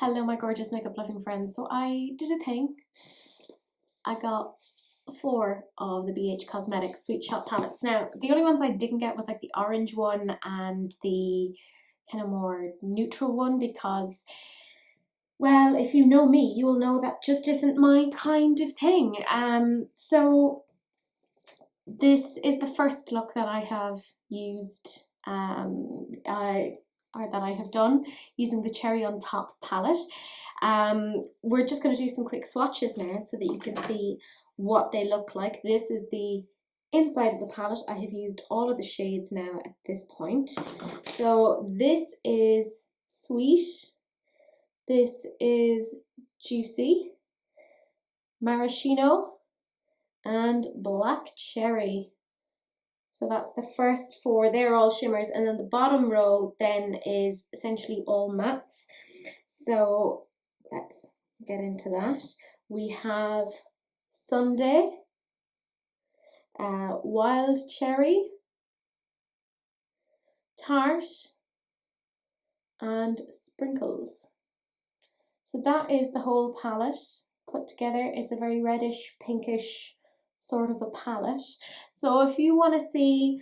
Hello my gorgeous makeup loving friends. So I did a thing. I got 4 of the BH Cosmetics Sweete Shoppe palettes. Now the only ones I didn't get was like the orange one and the kind of more neutral one because, well, if you know me, you'll know that just isn't my kind of thing. So this is the first look that I have used, or that I have done using the Cherry on Top palette. We're just going to do some quick swatches now so that you can see what they look like. This is the inside of the palette. I have used all of the shades now at this point. So this is Sweet, this is Juicy, Maraschino, and Black Cherry. So that's the first 4, they're all shimmers, and then the bottom row then is essentially all mattes. So let's get into that. We have Sundae, Wild Cherry, Tart, and Sprinkles. So that is the whole palette put together. It's a very reddish, pinkish sort of a palette. So if you want to see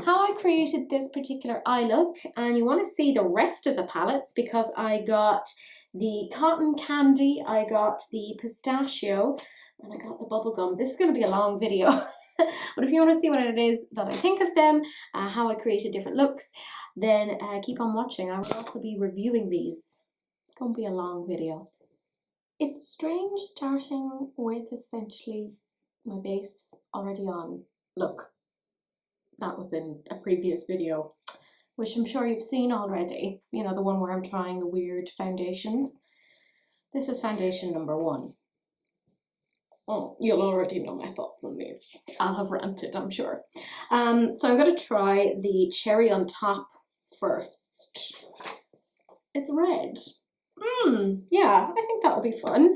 how I created this particular eye look and you want to see the rest of the palettes, because I got the cotton candy, I got the pistachio, and I got the bubblegum. This is going to be a long video. But if you want to see what it is that I think of them, how I created different looks, then keep on watching. I will also be reviewing these. It's going to be a long video. It's strange starting with essentially my base already on. Look, that was in a previous video, which I'm sure you've seen already. You know, the one where I'm trying the weird foundations. This is foundation number 1. Oh, you'll already know my thoughts on these. I'll have ranted, I'm sure. So I'm going to try the Cherry on Top first. It's red. Yeah, I think that'll be fun.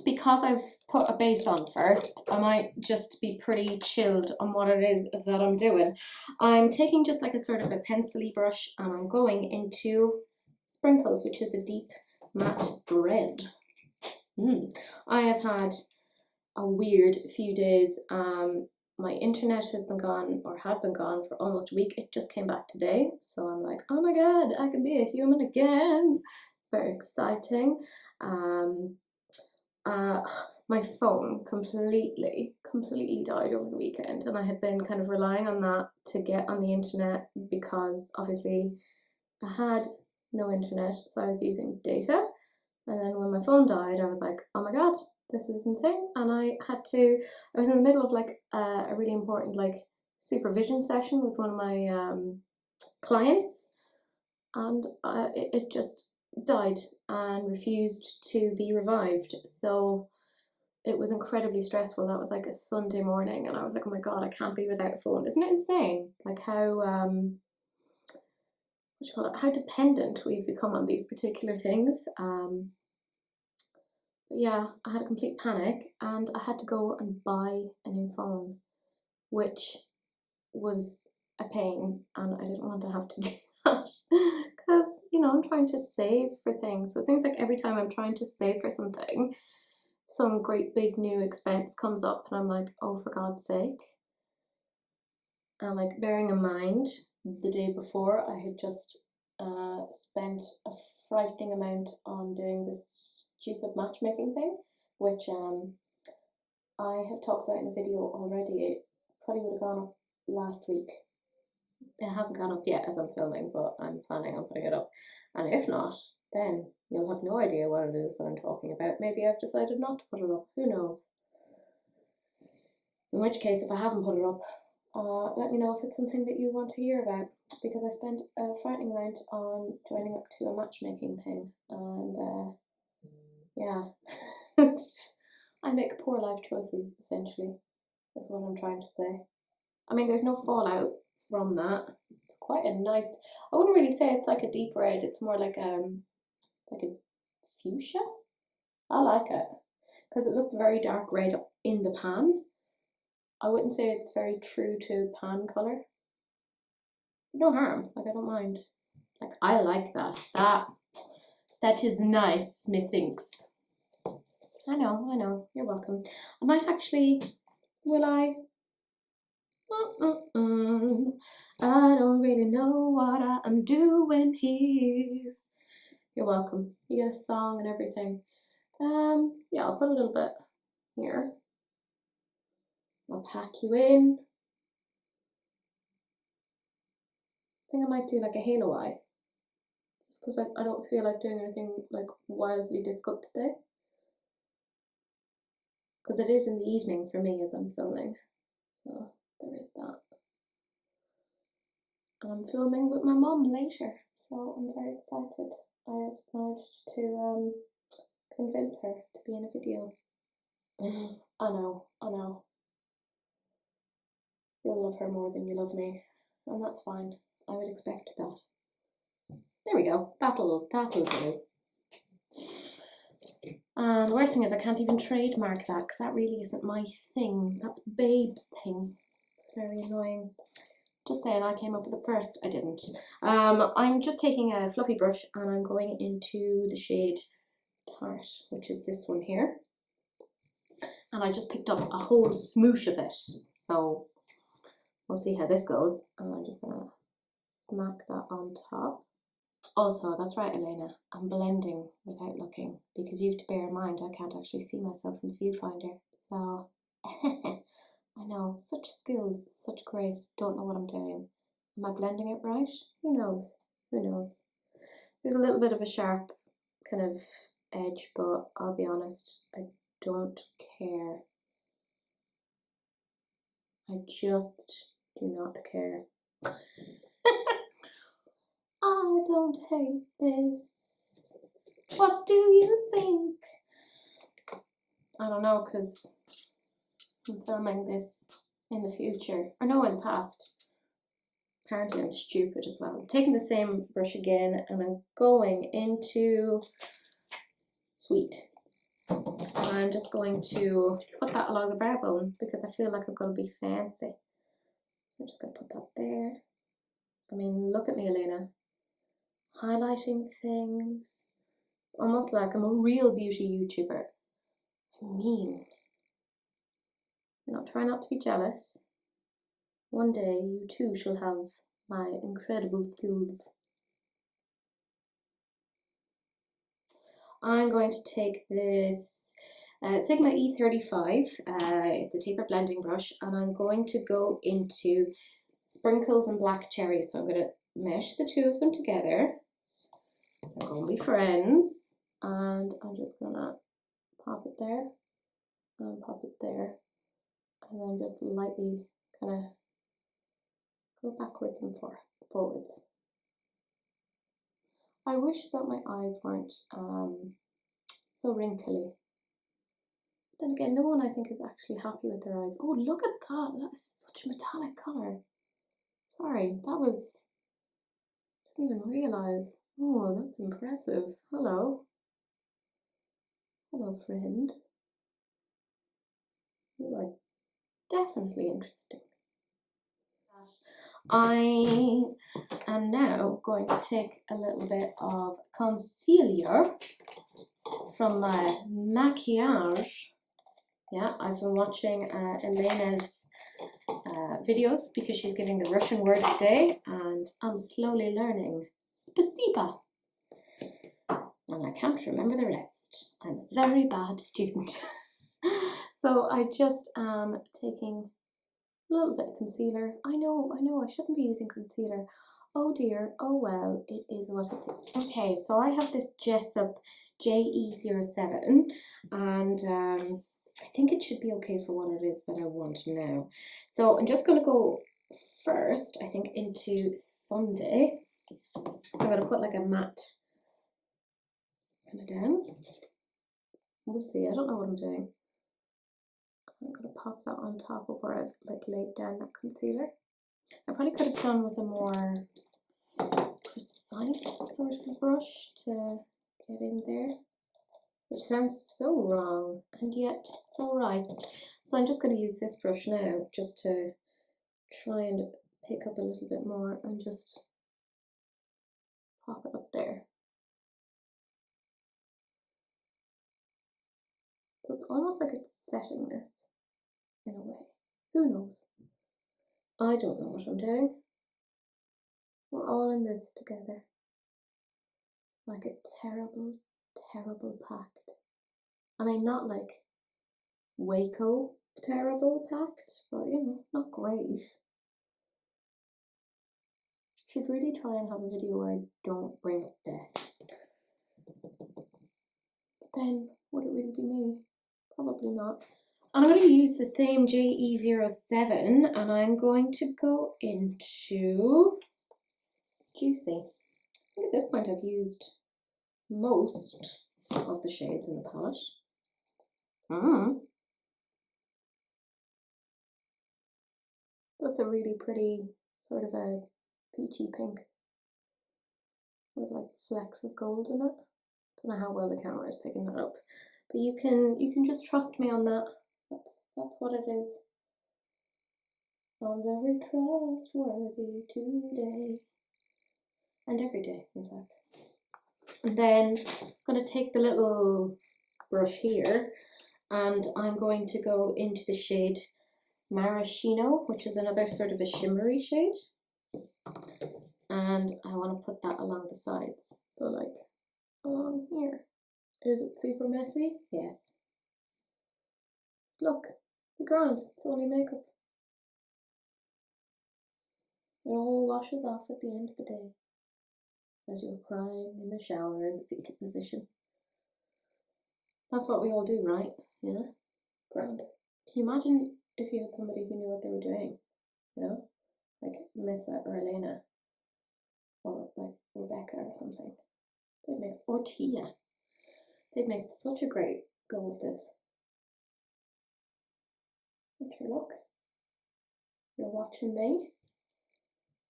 Because I've put a base on first, I might just be pretty chilled on what it is that I'm doing. I'm taking just like a sort of a pencil-y brush and I'm going into Sprinkles, which is a deep matte red. I have had a weird few days. My internet has been gone, or had been gone, for almost a week. It just came back today, so I'm like, oh my god, I can be a human again. It's very exciting. My phone completely died over the weekend, and I had been kind of relying on that to get on the internet because obviously I had no internet, so I was using data. And then when my phone died, I was like, oh my god, this is insane. And I was in the middle of like a really important like supervision session with one of my clients, and it just died and refused to be revived. So it was incredibly stressful. That was like a Sunday morning, and I was like, oh my god, I can't be without a phone. Isn't it insane? Like how how dependent we've become on these particular things. Yeah, I had a complete panic and I had to go and buy a new phone, which was a pain, and I didn't want to have to do that because, you know, I'm trying to save for things. So it seems like every time I'm trying to save for something, some great big new expense comes up and I'm like, oh, for God's sake. And like, bearing in mind, the day before I had just spent a frightening amount on doing this stupid matchmaking thing, which I have talked about in a video already. It probably would have gone up last week. It hasn't gone up yet as I'm filming, but I'm planning on putting it up. And if not, then you'll have no idea what it is that I'm talking about. Maybe I've decided not to put it up, who knows. In which case, if I haven't put it up, let me know if it's something that you want to hear about, because I spent a frightening amount on joining up to a matchmaking thing, and yeah, I make poor life choices, essentially, is what I'm trying to say. I mean, there's no fallout from that. It's quite a nice, I wouldn't really say it's like a deep red, it's more like a fuchsia. I like it, because it looked very dark red in the pan. I wouldn't say it's very true to pan colour. No harm, like I don't mind. Like I like that. That is nice, methinks. I know, you're welcome. I might actually, will I? I don't really know what I am doing here. You're welcome. You get a song and everything. Yeah, I'll put a little bit here. I'll pack you in. I think I might do like a halo eye. Just because I don't feel like doing anything like wildly difficult today. Because it is in the evening for me as I'm filming. So there is that. And I'm filming with my mum later, so I'm very excited. I've managed to convince her to be in a video. I know. You'll love her more than you love me, and that's fine. I would expect that. There we go. That'll do. And the worst thing is I can't even trademark that because that really isn't my thing. That's Babe's thing. It's very annoying. Just saying, I came up with it first. I didn't. I'm just taking a fluffy brush and I'm going into the shade Tart, which is this one here. And I just picked up a whole smoosh of it. So we'll see how this goes. And I'm just gonna smack that on top. Also, that's right, Elena, I'm blending without looking because you have to bear in mind I can't actually see myself in the viewfinder. So I know, such skills, such grace, don't know what I'm doing. Am I blending it right? Who knows? Who knows? There's a little bit of a sharp kind of edge, but I'll be honest, I don't care. I just do not care. I don't hate this. What do you think? I don't know, because I'm filming this in the future. Or no, in the past. Apparently I'm stupid as well. I'm taking the same brush again and I'm going into Sweet. And I'm just going to put that along the brow bone because I feel like I'm going to be fancy. So I'm just going to put that there. I mean, look at me, Elena. Highlighting things. It's almost like I'm a real beauty YouTuber. I mean, you know, try not to be jealous. One day you too shall have my incredible skills. I'm going to take this Sigma E35, it's a taper blending brush, and I'm going to go into Sprinkles and Black Cherry. So I'm going to mesh the two of them together. They're going to be friends, and I'm just going to pop it there, and pop it there, and then just lightly kind of go backwards and forwards. I wish that my eyes weren't so wrinkly. But then again, no one I think is actually happy with their eyes. Oh, look at that! That is such a metallic colour. Sorry, that was... I didn't even realise. Oh, that's impressive. Hello. Hello, friend. You are definitely interesting. I am now going to take a little bit of concealer from my maquillage. Yeah, I've been watching Elena's videos because she's giving the Russian word of the day and I'm slowly learning Spasiba. And I can't remember the rest. I'm a very bad student. So I just am taking a little bit of concealer. I know, I shouldn't be using concealer. Oh dear, oh well, it is what it is. Okay, so I have this Jessup JE07 and I think it should be okay for what it is that I want now. So I'm just going to go first, I think, into Sunday. I'm going to put like a matte kind of down. We'll see, I don't know what I'm doing. I'm going to pop that on top of where I've like laid down that concealer. I probably could have done with a more precise sort of brush to get in there, which sounds so wrong and yet so right. So I'm just going to use this brush now just to try and pick up a little bit more and just pop it up there. So it's almost like it's setting this in a way. Who knows? I don't know what I'm doing. We're all in this together. Like a terrible, terrible pact. I mean, not like Waco terrible pact, but you know, not great. Should really try and have a video where I don't bring up death. But then, would it really be me? Probably not. And I'm going to use the same JE07 and I'm going to go into Juicy. I think at this point I've used most of the shades in the palette. That's a really pretty sort of a peachy pink with like flecks of gold in it. Don't know how well the camera is picking that up, but you can just trust me on that. That's what it is. I'm very trustworthy today, and every day, in fact. And then I'm going to take the little brush here, and I'm going to go into the shade Maraschino, which is another sort of a shimmery shade, and I want to put that along the sides, so like along here. Is it super messy? Yes. Look, the ground, it's only makeup. It all washes off at the end of the day as you're crying in the shower in the fetal position. That's what we all do, right? Yeah? Grand. Can you imagine if you had somebody who knew what they were doing? You know? Like Missa or Elena. Or like Rebecca or something. They'd make, or Tia. They'd make such a great go of this. Okay, look. You're watching me.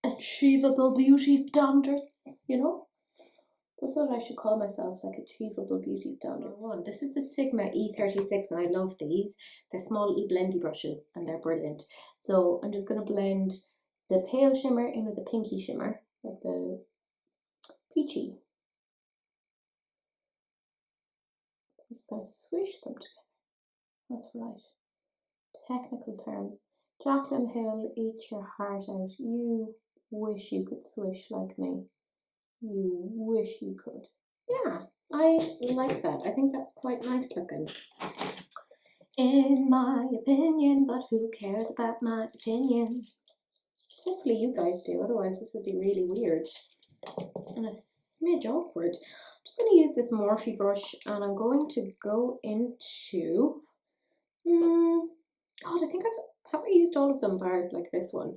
Achievable beauty standards, you know? That's what I should call myself, like achievable beauty standards. One. This is the Sigma E36 and I love these. They're small little blendy brushes and they're brilliant. So I'm just going to blend the pale shimmer in with the pinky shimmer, like the peachy. So I'm just going to swish them together. That's right. Technical terms. Jacqueline Hill, eat your heart out. You wish you could swish like me. You wish you could. Yeah, I like that. I think that's quite nice looking. In my opinion, but who cares about my opinion? Hopefully you guys do, otherwise this would be really weird and a smidge awkward. I'm just going to use this Morphe brush and I'm going to go into... God, I think have I used all of them bar like this one?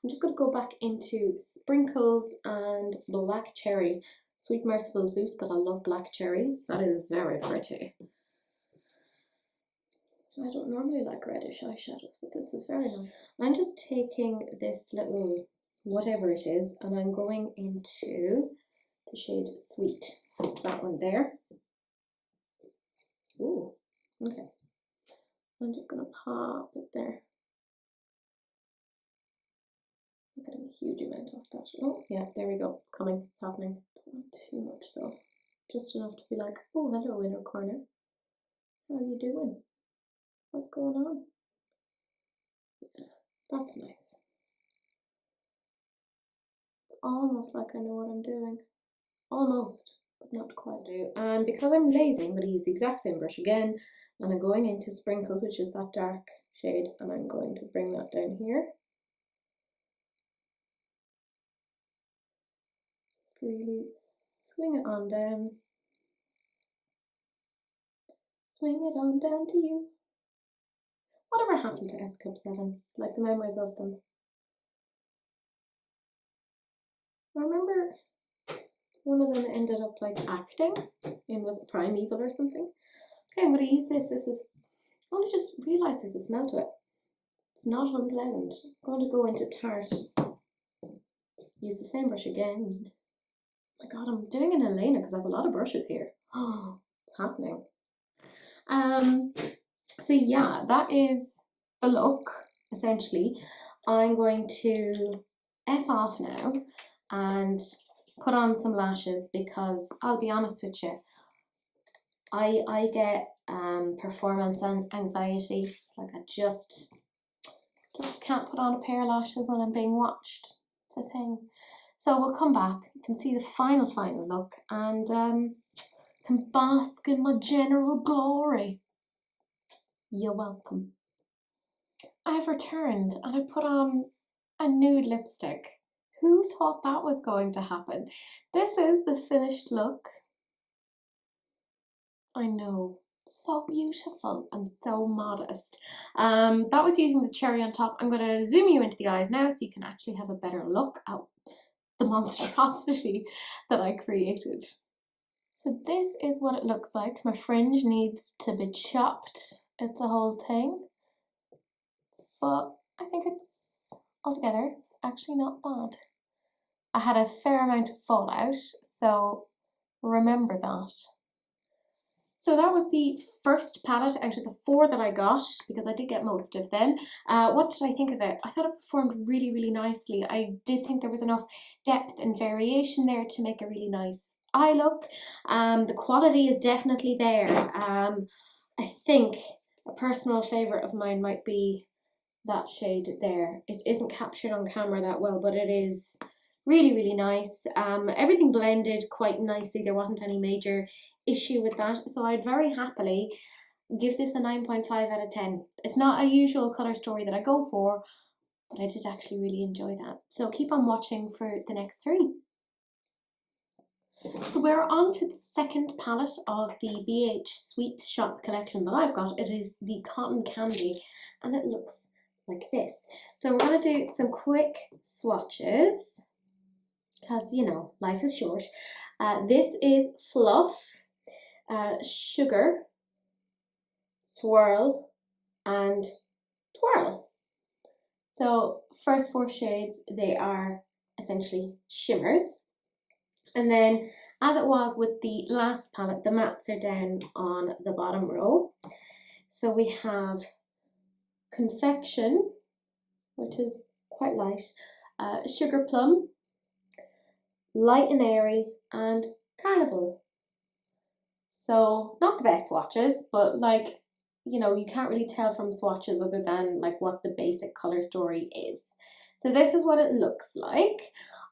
I'm just going to go back into Sprinkles and Black Cherry. Sweet Merciful Zeus, but I love Black Cherry. That is very pretty. I don't normally like reddish eyeshadows, but this is very nice. I'm just taking this little whatever it is and I'm going into the shade Sweet. So it's that one there. Ooh, okay. I'm just going to pop it there. I'm getting a huge amount of that. Oh, yeah, there we go. It's coming. It's happening. Don't want too much though. Just enough to be like, oh, hello, inner corner. How are you doing? What's going on? Yeah, that's nice. It's almost like I know what I'm doing. Almost, but not quite. And because I'm lazy, I'm going to use the exact same brush again. And I'm going into Sprinkles, which is that dark shade. And I'm going to bring that down here. Really swing it on down. Swing it on down to you. Whatever happened to S Club 7? Like the memories of them. I remember one of them ended up like acting in, was it Primeval or something? Okay, I'm going to use this. This is, I only just realised there's a smell to it. It's not unpleasant. I'm going to go into Tarte. Use the same brush again. Oh my god, I'm doing an Elena because I have a lot of brushes here. Oh, it's happening. So yeah, that is the look, essentially. I'm going to F off now and put on some lashes because I'll be honest with you, I get performance anxiety. Like I just can't put on a pair of lashes when I'm being watched. It's a thing. So we'll come back, you can see the final look, and can bask in my general glory. You're welcome. I've returned and I put on a nude lipstick. Who thought that was going to happen? This is the finished look. I know, so beautiful and so modest. That was using the cherry on top. I'm going to zoom you into the eyes now so you can actually have a better look at the monstrosity that I created. So this is what it looks like. My fringe needs to be chopped. It's a whole thing. But I think it's altogether actually not bad. I had a fair amount of fallout, so remember that. So that was the first palette out of the 4 that I got, because I did get most of them. What did I think of it? I thought it performed really, really nicely. I did think there was enough depth and variation there to make a really nice eye look. The quality is definitely there. I think a personal favourite of mine might be that shade there. It isn't captured on camera that well, but it is really, really nice. Everything blended quite nicely. There wasn't any major issue with that. So I'd very happily give this a 9.5 out of 10. It's not a usual colour story that I go for, but I did actually really enjoy that. So keep on watching for the next 3. So we're on to the second palette of the BH Sweete Shoppe collection that I've got. It is the Cotton Candy, and it looks like this. So we're going to do some quick swatches, because, you know, life is short. This is Fluff, Sugar, Swirl, and Twirl. So first 4 shades, they are essentially shimmers. And then, as it was with the last palette, the mattes are down on the bottom row. So we have Confection, which is quite light, Sugar Plum, Light and Airy, and Carnival. So not the best swatches, but like, you know, you can't really tell from swatches other than like what the basic colour story is. So this is what it looks like.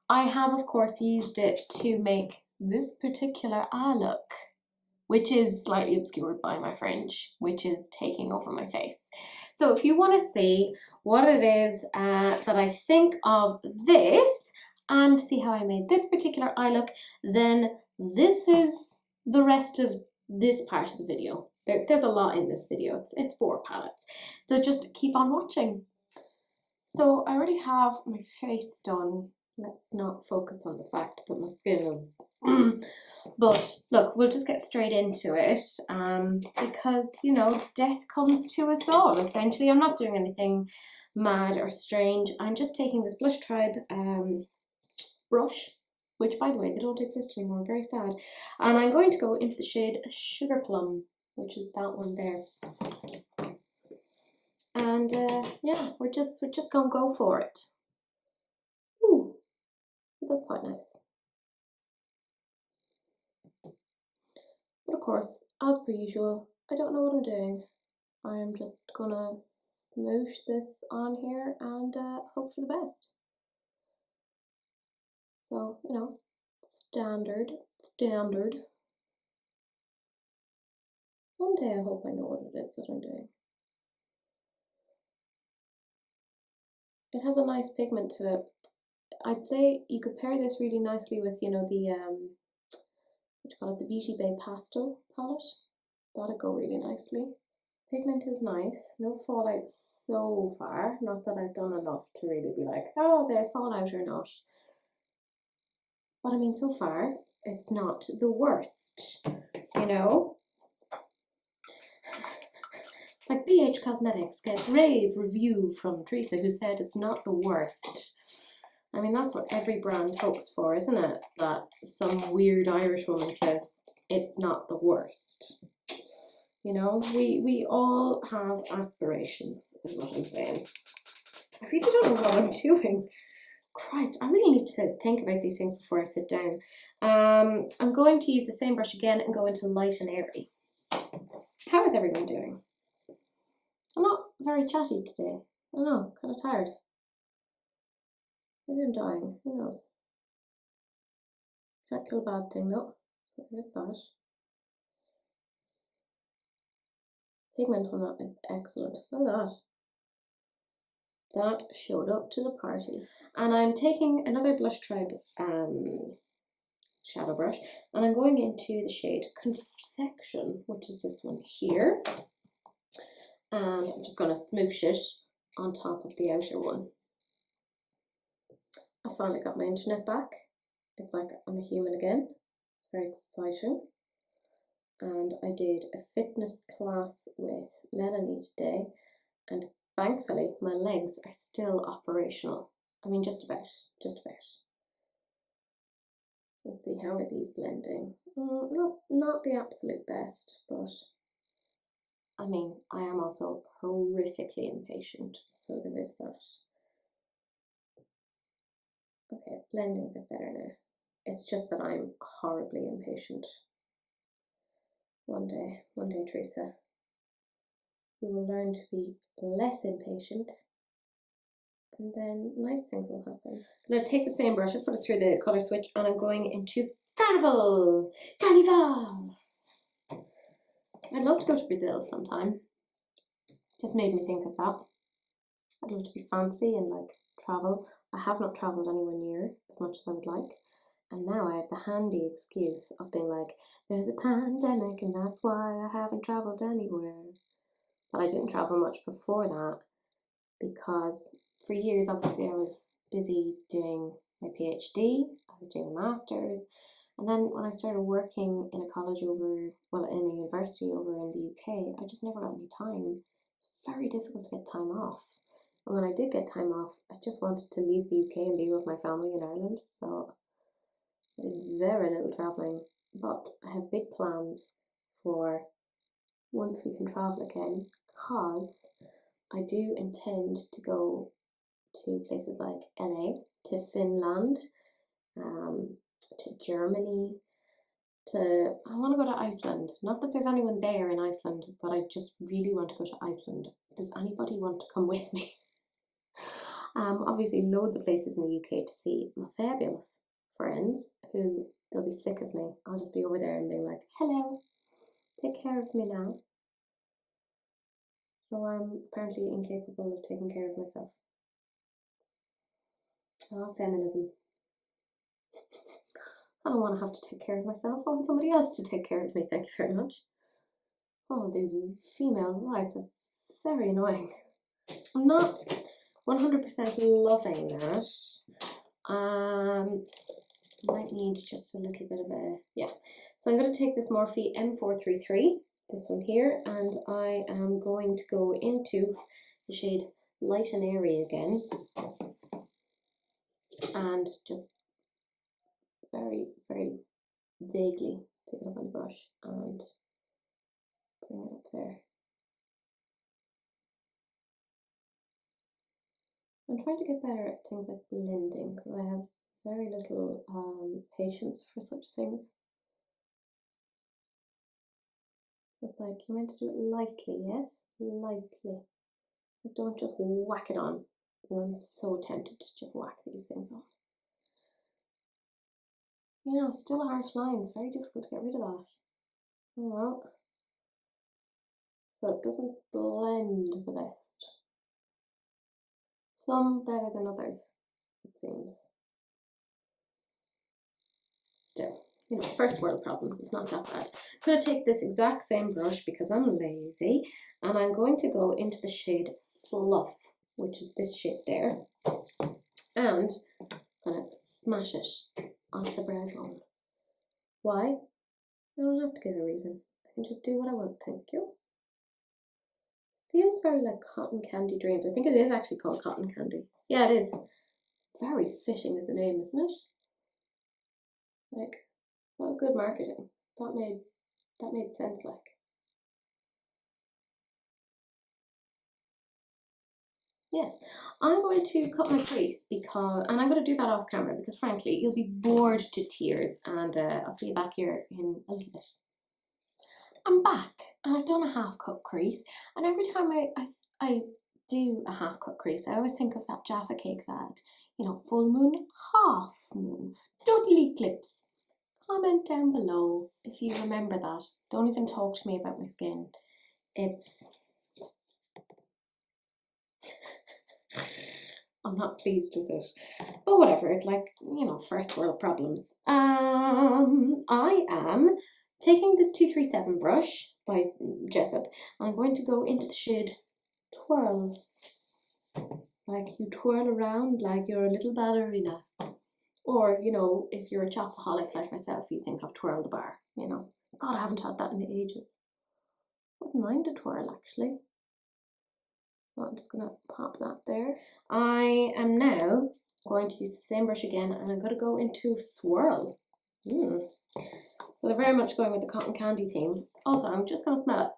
I have, of course, used it to make this particular eye look, which is slightly obscured by my fringe, which is taking over my face. So if you want to see what it is that I think of this and see how I made this particular eye look, then this is the rest of this part of the video. There's a lot in this video. It's 4 palettes. So just keep on watching. So I already have my face done. Let's not focus on the fact that my skin is... But look, we'll just get straight into it because, you know, death comes to us all, essentially. I'm not doing anything mad or strange. I'm just taking this Blush Tribe brush, which, by the way, they don't exist anymore. Very sad. And I'm going to go into the shade Sugar Plum, which is that one there. And yeah, we're just gonna go for it. Ooh, that's quite nice. But of course, as per usual, I don't know what I'm doing. I'm just gonna smoosh this on here and hope for the best. So, you know, standard. One day I hope I know what it is that I'm doing. It has a nice pigment to it. I'd say you could pair this really nicely with, you know, the what do you call it, the Beauty Bay Pastel palette. That'd go really nicely. Pigment is nice. No fallout so far. Not that I've done enough to really be like, oh, there's fallout or not. But I mean, so far, it's not the worst, you know? Like BH Cosmetics gets rave review from Teresa, who said it's not the worst. I mean, that's what every brand hopes for, isn't it? That some weird Irish woman says it's not the worst. You know, we all have aspirations, is what I'm saying. I really don't know what I'm doing. Christ, I really need to think about these things before I sit down. I'm going to use the same brush again and go into Light and Airy. How is everyone doing? I'm not very chatty today. I don't know, kind of tired. Maybe I'm dying, who knows? Can't kill a bad thing though, so there is that. Pigment on that is excellent. Look at that. That showed up to the party. And I'm taking another Blush Tribe shadow brush, and I'm going into the shade Confection, which is this one here. And I'm just going to smoosh it on top of the outer one. I finally got my internet back. It's like I'm a human again. It's very exciting. And I did a fitness class with Melanie today, and thankfully my legs are still operational. I mean, just about. Let's see, how are these blending? Not the absolute best, but I mean, I am also horrifically impatient, so there is that. Okay, blending a bit better now. It's just that I'm horribly impatient. One day, Teresa, you will learn to be less impatient, and then nice things will happen. I'm going to take the same brush, I put it through the colour switch, and I'm going into Carnival! Carnival! I'd love to go to Brazil sometime. Just made me think of that. I'd love to be fancy and like travel. I have not travelled anywhere near as much as I would like. And now I have the handy excuse of being like, there's a pandemic and that's why I haven't travelled anywhere. But I didn't travel much before that because for years, obviously, I was busy doing my PhD, I was doing a master's, and then when I started working in a college in a university over in the UK, I just never got any time. It's very difficult to get time off. And when I did get time off, I just wanted to leave the UK and be with my family in Ireland, so I did very little travelling, but I have big plans for once we can travel again, because I do intend to go to places like LA, to Finland, to Germany, I want to go to Iceland. Not that there's anyone there in Iceland, but I just really want to go to Iceland. Does anybody want to come with me? Obviously loads of places in the UK to see. My fabulous friends who, they'll be sick of me. I'll just be over there and being like, hello, take care of me now. So I'm apparently incapable of taking care of myself. Oh, feminism. I don't want to have to take care of myself. I want somebody else to take care of me, thank you very much. Oh, these female rights are very annoying. I'm not 100% loving that. Might need just a little bit of a, yeah. So I'm going to take this Morphe M433, this one here, and I am going to go into the shade Light and Airy again, and just very, very vaguely pick it up on the brush and bring it up there. I'm trying to get better at things like blending because I have very little patience for such things. It's like, you're meant to do it lightly, yes? Lightly. Like, don't just whack it on. And I'm so tempted to just whack these things on. Yeah, still a harsh line. It's very difficult to get rid of that. Oh well. So it doesn't blend the best. Some better than others, it seems. Still, you know, first world problems, it's not that bad. I'm going to take this exact same brush because I'm lazy, and I'm going to go into the shade Fluff, which is this shade there, and I'm going to smash it onto the brow bone. Why? I don't have to give a reason. I can just do what I want, thank you. It feels very like Cotton Candy Dreams. I think it is actually called Cotton Candy. Yeah, it is. Very fitting as a name, isn't it? Like, that was good marketing. That made sense, like. Yes, I'm going to cut my crease and I'm going to do that off camera because frankly, you'll be bored to tears, and I'll see you back here in a little bit. I'm back and I've done a half cut crease, and every time I do a half cut crease, I always think of that Jaffa Cakes ad, you know, full moon, half moon, total eclipse. Comment down below if you remember that. Don't even talk to me about my skin. It's I'm not pleased with it, but whatever. It's like, you know, first world problems. I am taking this 237 brush by Jessup, and I'm going to go into the shade Twirl. Like you twirl around like you're a little ballerina. Or, you know, if you're a chocoholic like myself, you think of Twirl the Bar, you know. God, I haven't had that in ages. Wouldn't mind a twirl, actually. So I'm just going to pop that there. I am now going to use the same brush again, and I'm going to go into Swirl. So they're very much going with the cotton candy theme. Also, I'm just going to smell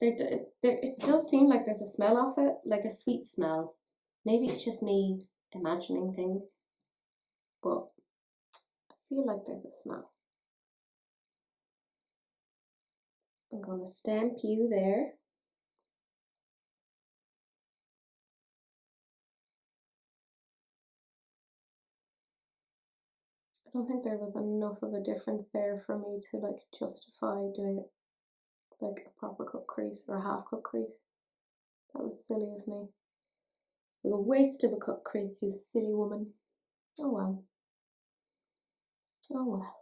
it. It does seem like there's a smell off it, like a sweet smell. Maybe it's just me imagining things, but I feel like there's a smell. I'm going to stamp you there. I don't think there was enough of a difference there for me to like justify doing it like a proper cut crease or a half cut crease. That was silly of me. It was a waste of a cut crease, you silly woman. Oh well. Oh well.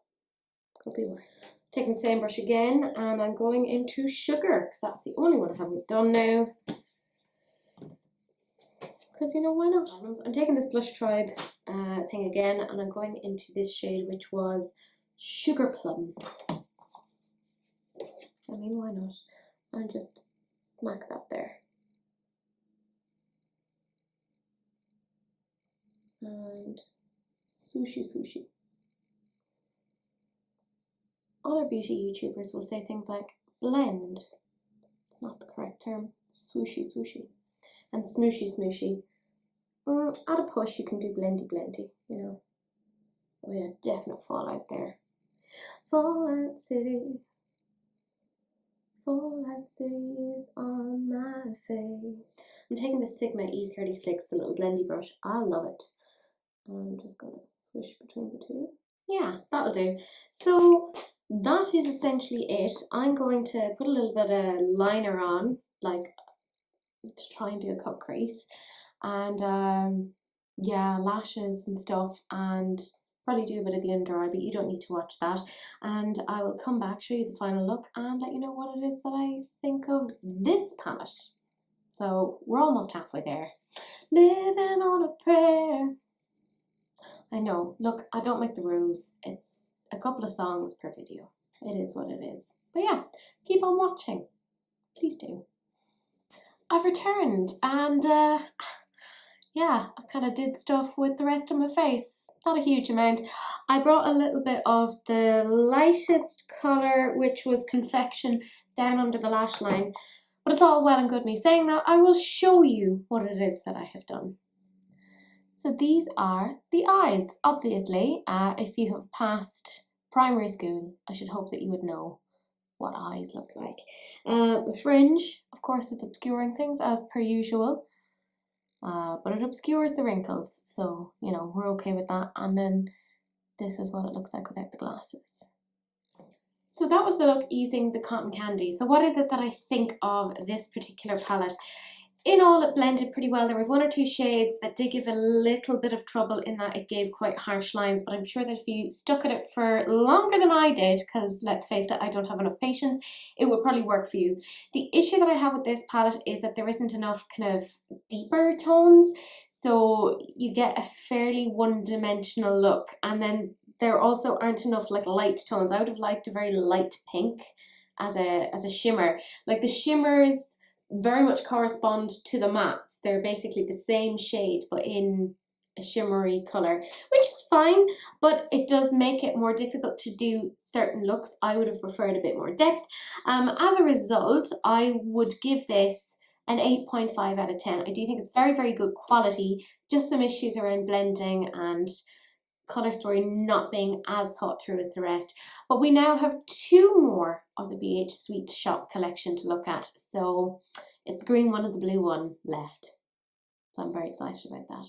Could be worse. Taking the same brush again, and I'm going into Sugar, because that's the only one I haven't done now. Because, you know, why not? I'm taking this Blush Tribe thing again, and I'm going into this shade, which was Sugar Plum. I mean, why not? And just smack that there. And swooshy. Other beauty YouTubers will say things like blend. It's not the correct term. Swooshy. And smooshy. At a push, you can do blendy, you know. Oh yeah, definite fallout there. Fallout City. Fallout City is on my face. I'm taking the Sigma E36, the little blendy brush. I love it. I'm just going to swish between the two. Yeah, that'll do. So that is essentially it. I'm going to put a little bit of liner on, like to try and do a cut crease. And yeah, lashes and stuff, and probably do a bit of the under eye, but you don't need to watch that. And I will come back, show you the final look, and let you know what it is that I think of this palette. So we're almost halfway there. Living on a prayer. I know, look, I don't make the rules. It's a couple of songs per video. It is what it is. But yeah, keep on watching. Please do. I've returned, and yeah, I kind of did stuff with the rest of my face. Not a huge amount. I brought a little bit of the lightest colour, which was Confection, down under the lash line. But it's all well and good me saying that. I will show you what it is that I have done. So these are the eyes, obviously. If you have passed primary school, I should hope that you would know what eyes look like. The fringe, of course, it's obscuring things as per usual. But it obscures the wrinkles, so, you know, we're okay with that. And then this is what it looks like without the glasses. So that was the look using the cotton candy. So what is it that I think of this particular palette? In all, it blended pretty well. There was one or two shades that did give a little bit of trouble in that it gave quite harsh lines, but I'm sure that if you stuck at it for longer than I did, because let's face it, I don't have enough patience, it would probably work for you. The issue that I have with this palette is that there isn't enough kind of deeper tones, so you get a fairly one-dimensional look, and then there also aren't enough like light tones. I would have liked a very light pink as a shimmer. Like the shimmers very much correspond to the mattes. They're basically the same shade but in a shimmery colour, which is fine, but it does make it more difficult to do certain looks. I would have preferred a bit more depth. As a result, I would give this an 8.5 out of 10. I do think it's very, very good quality, just some issues around blending and colour story not being as thought through as the rest. But we now have 2 more of the BH Sweete Shoppe collection to look at. So it's the green one and the blue one left. So I'm very excited about that.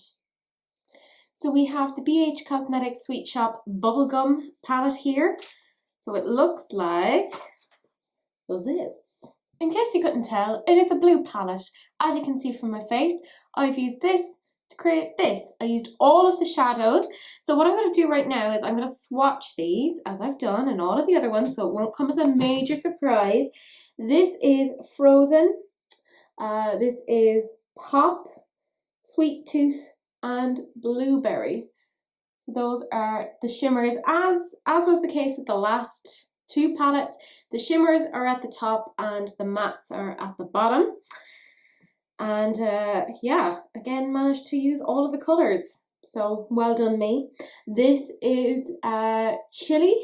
So we have the BH Cosmetics Sweete Shoppe Bubblegum palette here. So it looks like this. In case you couldn't tell, it is a blue palette. As you can see from my face, I've used this to create this. I used all of the shadows. So what I'm going to do right now is I'm going to swatch these as I've done and all of the other ones, so it won't come as a major surprise. This is Frozen. This is Pop, Sweet Tooth, and Blueberry. So those are the shimmers. As was the case with the last 2 palettes, the shimmers are at the top and the mattes are at the bottom. And yeah, again, managed to use all of the colours. So well done me. This is Chili,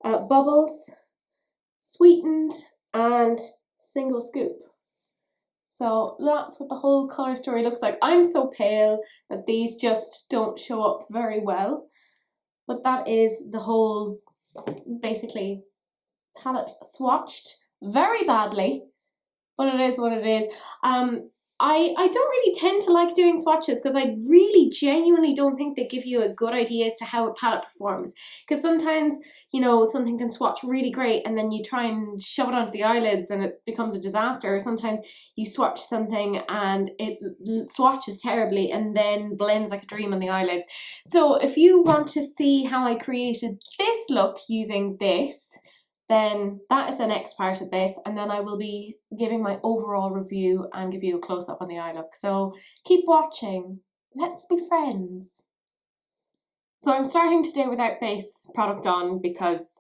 Bubbles, Sweetened, and Single Scoop. So that's what the whole colour story looks like. I'm so pale that these just don't show up very well. But that is the whole, basically, palette swatched very badly. But it is what it is. I don't really tend to like doing swatches because I really genuinely don't think they give you a good idea as to how a palette performs. Because sometimes, you know, something can swatch really great and then you try and shove it onto the eyelids and it becomes a disaster. Or sometimes you swatch something and it swatches terribly and then blends like a dream on the eyelids. So if you want to see how I created this look using this, then that is the next part of this, and then I will be giving my overall review and give you a close-up on the eye look. So keep watching. Let's be friends. So I'm starting today without base product on because,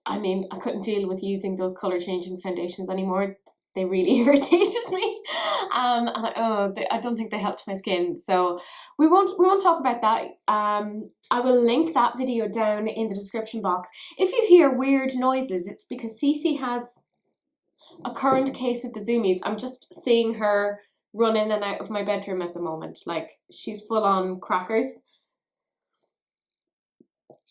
I mean, I couldn't deal with using those colour-changing foundations anymore. They really irritated me, and I don't think they helped my skin. So we won't talk about that. I will link that video down in the description box. If you hear weird noises, it's because Cece has a current case of the zoomies. I'm just seeing her run in and out of my bedroom at the moment. Like, she's full on crackers.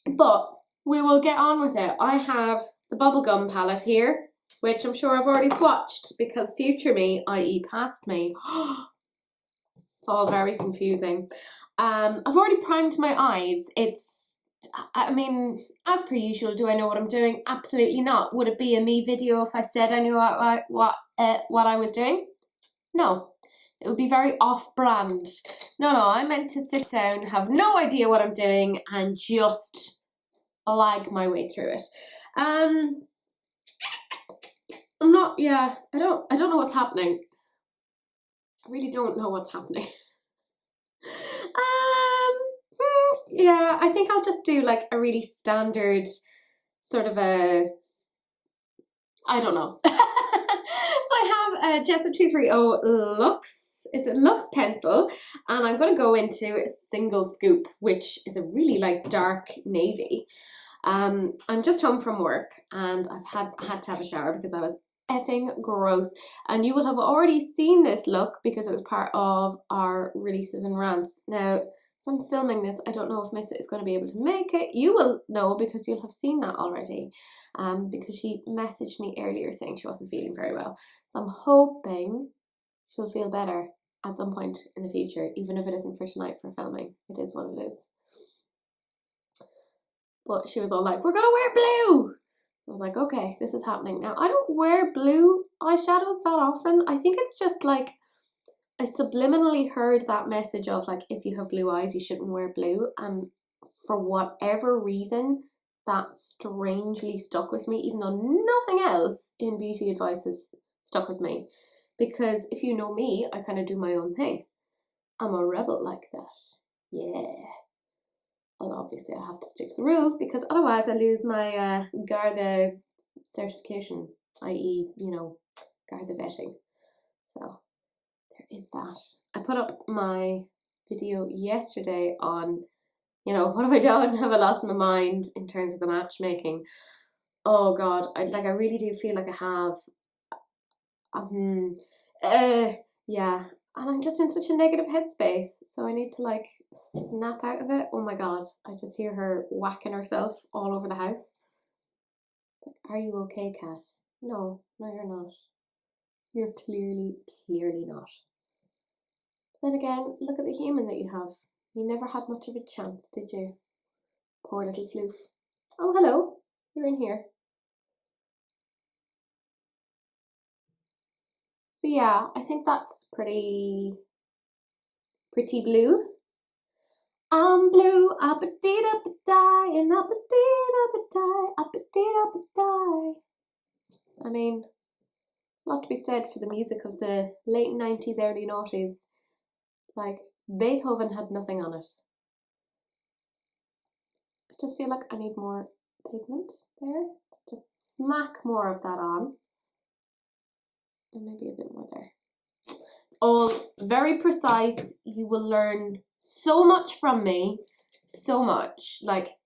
But we will get on with it. I have the Bubblegum palette here, which I'm sure I've already swatched because future me, i.e. past me, it's all very confusing. I've already primed my eyes. I mean, as per usual, do I know what I'm doing? Absolutely not. Would it be a me video if I said I knew what I was doing? No. It would be very off-brand. No, I meant to sit down, have no idea what I'm doing, and just lag my way through it. I don't know what's happening. I really don't know what's happening. Yeah, I think I'll just do like a really standard sort of I don't know. So I have a Jessup 230 Luxe, is it Luxe pencil, and I'm going to go into a Single Scoop, which is a really like dark navy. I'm just home from work and I've had to have a shower because I was effing gross, and you will have already seen this look because it was part of our releases and rants. Now, as I'm filming this, I don't know if Missa is going to be able to make it. You will know because you'll have seen that already, because she messaged me earlier saying she wasn't feeling very well. So I'm hoping she'll feel better at some point in the future, even if it isn't for tonight for filming. It is what it is. But she was all like, we're gonna wear blue! I was like, okay, this is happening. Now, I don't wear blue eyeshadows that often. I think it's just like, I subliminally heard that message of like, if you have blue eyes, you shouldn't wear blue. And for whatever reason, that strangely stuck with me, even though nothing else in beauty advice has stuck with me. Because if you know me, I kind of do my own thing. I'm a rebel like that. Yeah. Well, obviously I have to stick to the rules because otherwise I lose my Garda certification, i.e., you know, Garda vetting. So there is that. I put up my video yesterday on, you know, what have I done? Have I lost my mind in terms of the matchmaking? Oh God, I really do feel like I have. Yeah, And I'm just in such a negative headspace, so I need to like snap out of it. Oh my god, I just hear her whacking herself all over the house. Like, are you okay, Kat? No, you're not. You're clearly not. Then again, look at the human that you have. You never had much of a chance, did you? Poor little floof. Oh, hello. You're in here. So yeah, I think that's pretty blue. I'm blue, up-a-dee-up-a-die, and up-a-dee-up-a-die, up-a-dee-up-a-die. I mean, a lot to be said for the music of the late 90s, early noughties. Like, Beethoven had nothing on it. I just feel like I need more pigment there. Just smack more of that on. And maybe a bit more there. It's all very precise. You will learn so much from me. So much. Like,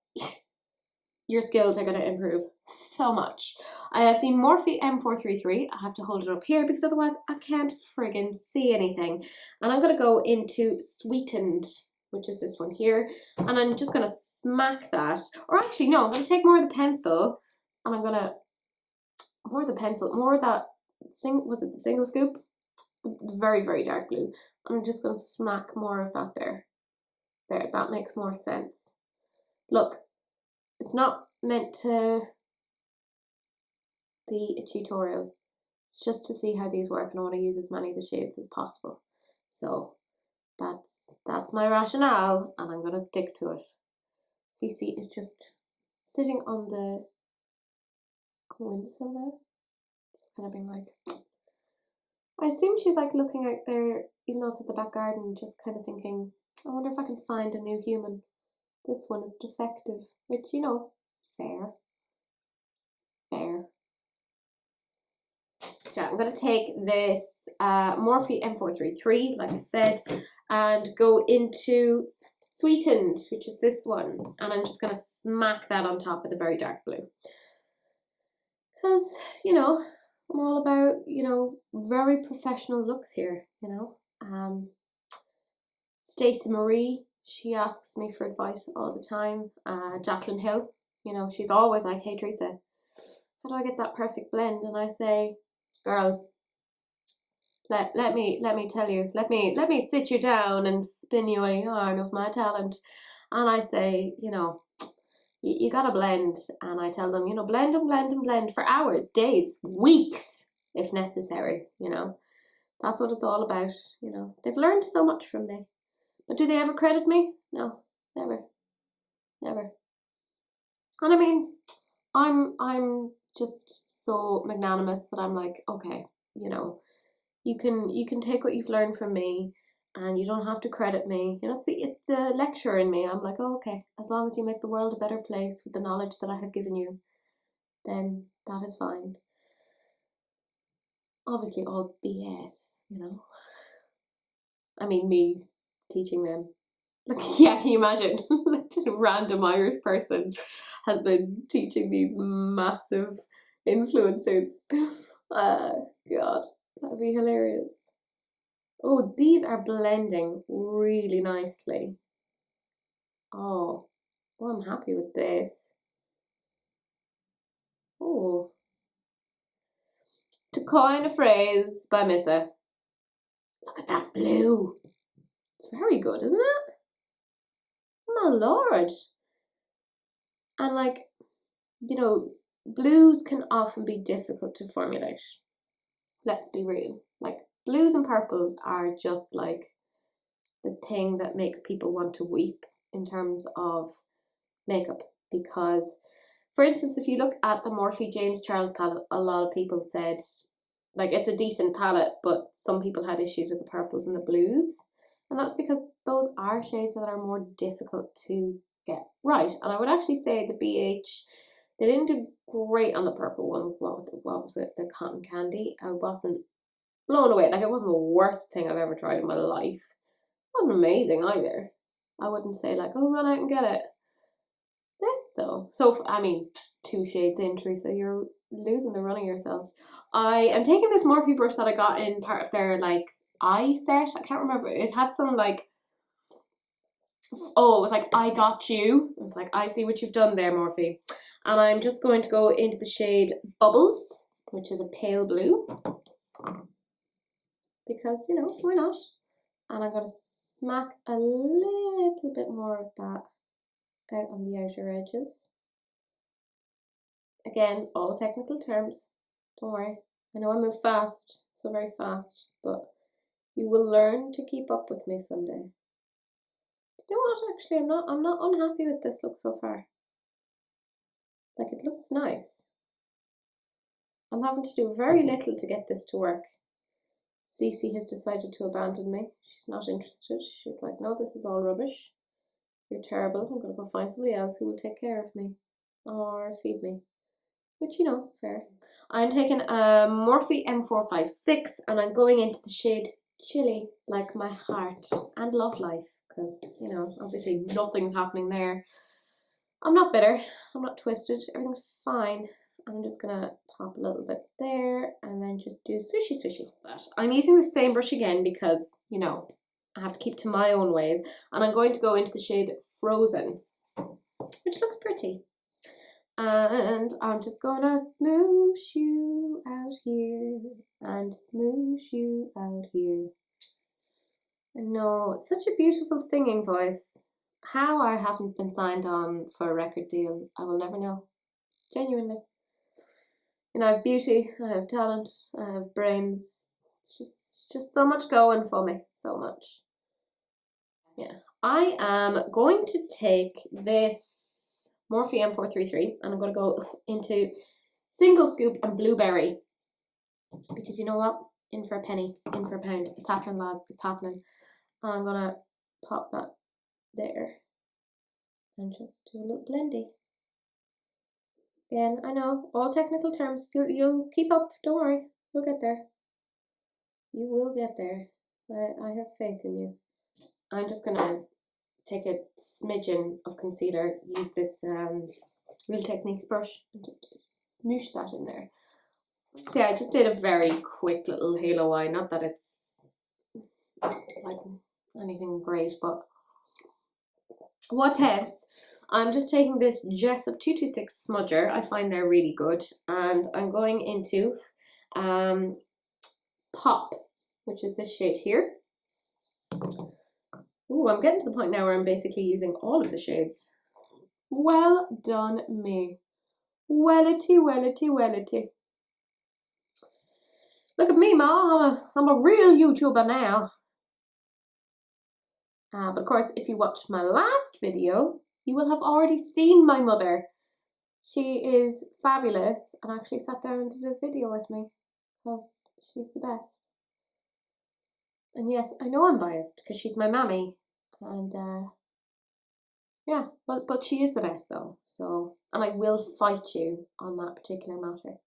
your skills are going to improve so much. I have the Morphe M433. I have to hold it up here because otherwise I can't friggin' see anything. And I'm going to go into Sweetened, which is this one here. And I'm just going to smack that. Or actually, no, I'm going to take more of the pencil. And I'm going to, more of that, was it the single scoop? The very, very dark blue. I'm just going to smack more of that there. There, that makes more sense. Look, it's not meant to be a tutorial. It's just to see how these work, and I want to use as many of the shades as possible. So that's my rationale, and I'm going to stick to it. Cece is just sitting on the windowsill now. Just kind of being like, I assume she's like looking out there, even though it's at the back garden, just kind of thinking, I wonder if I can find a new human. This one is defective, which, you know, fair. So I'm going to take this Morphe M433, like I said, and go into Sweetened, which is this one. And I'm just going to smack that on top of the very dark blue. Because, you know, I'm all about, you know, very professional looks here, you know. Stacey Marie, she asks me for advice all the time. Jacqueline Hill, you know, she's always like, hey Teresa, how do I get that perfect blend? And I say, girl, let me tell you, let me sit you down and spin you a yarn of my talent. And I say, you know, you gotta blend. And I tell them, you know, blend and blend and blend for hours, days, weeks, if necessary, you know. That's what it's all about, you know. They've learned so much from me. But do they ever credit me? No, never. Never. And I mean, I'm just so magnanimous that I'm like, okay, you know, you can take what you've learned from me, and you don't have to credit me. You know, it's the lecturer in me. I'm like, oh, okay, as long as you make the world a better place with the knowledge that I have given you, then that is fine. Obviously, all BS, you know. I mean, me teaching them. Like, yeah, can you imagine? Like, just a random Irish person has been teaching these massive influencers. God, that'd be hilarious. Oh, these are blending really nicely. Oh, I'm happy with this. Oh. To coin a phrase by Missa, look at that blue. It's very good, isn't it? Oh my lord. And like, you know, blues can often be difficult to formulate. Let's be real. Like, blues and purples are just like the thing that makes people want to weep in terms of makeup. Because, for instance, if you look at the Morphe James Charles palette, a lot of people said, like, it's a decent palette, but some people had issues with the purples and the blues. And that's because those are shades that are more difficult to get right. And I would actually say the BH, they didn't do great on the purple one. What was it? The Cotton Candy. I wasn't blown away. Like, it wasn't the worst thing I've ever tried in my life. It wasn't amazing either. I wouldn't say like, oh, run out and get it. This though. So, I mean, 2 shades in, Teresa, you're losing the run of yourself. I am taking this Morphe brush that I got in part of their like I set. I can't remember. It had some like, oh, it was like, I got you. It was like, I see what you've done there, Morphe. And I'm just going to go into the shade Bubbles, which is a pale blue. Because, you know, why not? And I'm going to smack a little bit more of that out on the outer edges. Again, all technical terms. Don't worry. I know I move fast, so very fast, but you will learn to keep up with me someday. You know what, actually, I'm not unhappy with this look so far. Like, it looks nice. I'm having to do very little to get this to work. Cece has decided to abandon me. She's not interested. She's like, no, this is all rubbish. You're terrible. I'm going to go find somebody else who will take care of me or feed me. Which, you know, fair. I'm taking a Morphe M456 and I'm going into the shade Chilly, like my heart and love life, because, you know, obviously nothing's happening there. I'm not bitter, I'm not twisted, everything's fine. I'm just gonna pop a little bit there and then just do swishy swishy with that. I'm using the same brush again because, you know, I have to keep to my own ways, and I'm going to go into the shade Frozen, which looks pretty. And I'm just gonna smoosh you out here and smoosh you out here. And no, it's such a beautiful singing voice. How I haven't been signed on for a record deal, I will never know. Genuinely. You know, I have beauty, I have talent, I have brains. It's just so much going for me, so much. Yeah. I am going to take this Morphe M433 and I'm going to go into Single Scoop and Blueberry. Because you know what? In for a penny, in for a pound. It's happening, lads, it's happening. And I'm going to pop that there and just do a little blendy. Again, I know, all technical terms. You'll keep up, don't worry. You'll get there. You will get there. I have faith in you. I'm just going to take a smidgen of concealer, use this Real Techniques brush, and just smoosh that in there. So yeah, I just did a very quick little halo eye. Not that it's like anything great, but whatevs. I'm just taking this Jessup 226 smudger. I find they're really good, and I'm going into Pop, which is this shade here. Ooh, I'm getting to the point now where I'm basically using all of the shades. Well done me. Wellity, wellity, wellity. Look at me, Ma. I'm a real YouTuber now. But of course, if you watched my last video, you will have already seen my mother. She is fabulous and actually sat down and did a video with me because she's the best. And yes, I know I'm biased because she's my mammy, and yeah, but she is the best though. So, and I will fight you on that particular matter.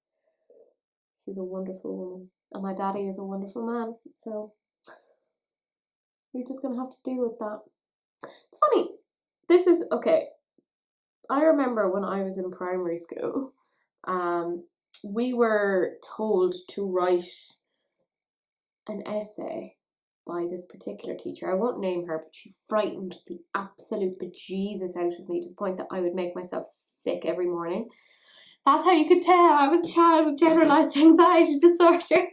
She's a wonderful woman, and my daddy is a wonderful man. So you're just gonna have to deal with that. It's funny. This is okay. I remember when I was in primary school, we were told to write an essay by this particular teacher. I won't name her, but she frightened the absolute bejesus out of me to the point that I would make myself sick every morning. That's how you could tell I was a child with generalized anxiety disorder.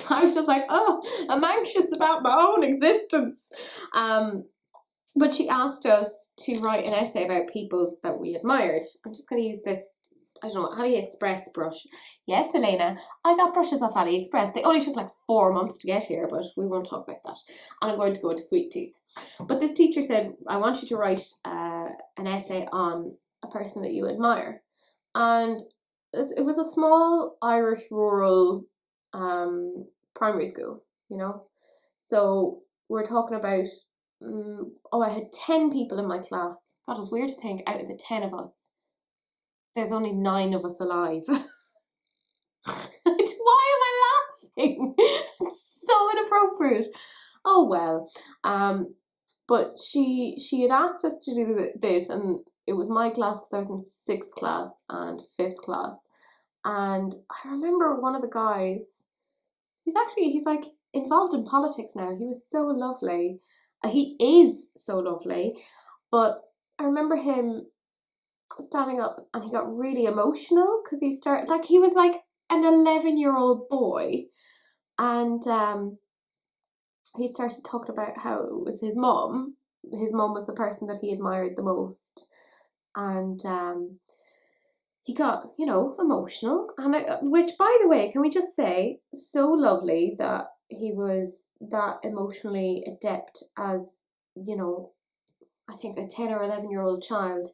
I was just like, oh, I'm anxious about my own existence. But she asked us to write an essay about people that we admired. I'm just going to use this, I don't know, AliExpress brush. Yes, Elena, I got brushes off AliExpress. They only took like 4 months to get here, but we won't talk about that. And I'm going to go into Sweet Tooth. But this teacher said, I want you to write an essay on a person that you admire. And it was a small Irish rural primary school, you know. So we're talking about, I had 10 people in my class. God, it's weird to think out of the 10 of us, there's only 9 of us alive. Why am I laughing? It's so inappropriate. Oh well. But she had asked us to do this, and it was my class because I was in 6th class and 5th class. And I remember one of the guys, he's like involved in politics now. He was so lovely. He is so lovely. But I remember him standing up and he got really emotional because he was like an 11-year-old boy, and he started talking about how it was his mum. His mum was the person that he admired the most, and he got, you know, emotional. And which, by the way, can we just say, so lovely that he was that emotionally adept as, you know, I think a 10 or 11-year-old child,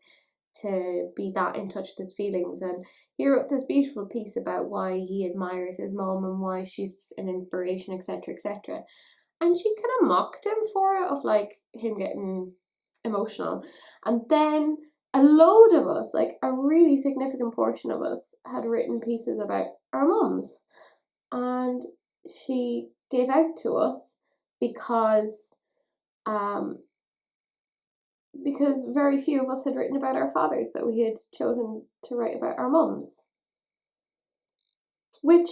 to be that in touch with his feelings. And he wrote this beautiful piece about why he admires his mom and why she's an inspiration, etc., etc. And she kind of mocked him for it, of like him getting emotional. And then a load of us, like a really significant portion of us, had written pieces about our mums. And she gave out to us because very few of us had written about our fathers, that we had chosen to write about our mums. Which,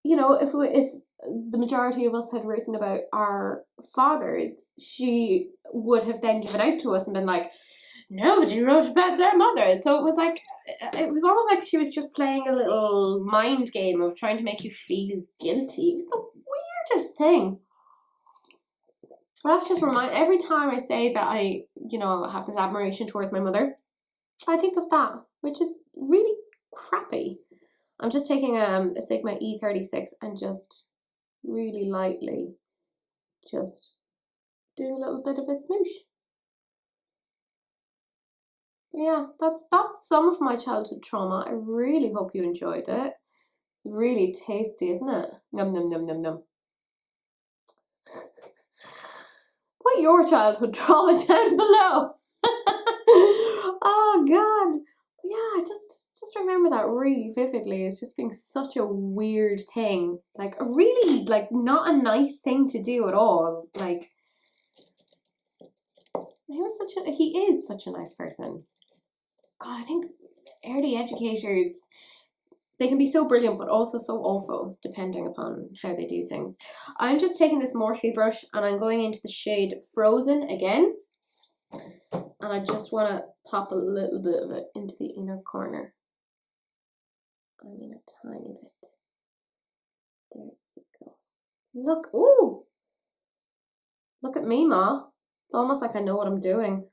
you know, if the majority of us had written about our fathers, she would have then given out to us and been like, nobody wrote about their mothers. So it was almost like she was just playing a little mind game of trying to make you feel guilty. It was the weirdest thing. That's just every time I say that I, you know, have this admiration towards my mother, I think of that, which is really crappy. I'm just taking a Sigma E36 and just really lightly just doing a little bit of a smoosh. Yeah, that's some of my childhood trauma. I really hope you enjoyed it. It's really tasty, isn't it? Num num num num num. Put your childhood trauma down below. Oh God. But yeah, I just remember that really vividly. It's just being such a weird thing. Like a really, like, not a nice thing to do at all. Like, he is such a nice person. God, I think early educators, they can be so brilliant, but also so awful, depending upon how they do things. I'm just taking this Morphe brush and I'm going into the shade Frozen again. And I just want to pop a little bit of it into the inner corner. I mean, a tiny bit. There you go. Look, ooh! Look at me, Ma. It's almost like I know what I'm doing.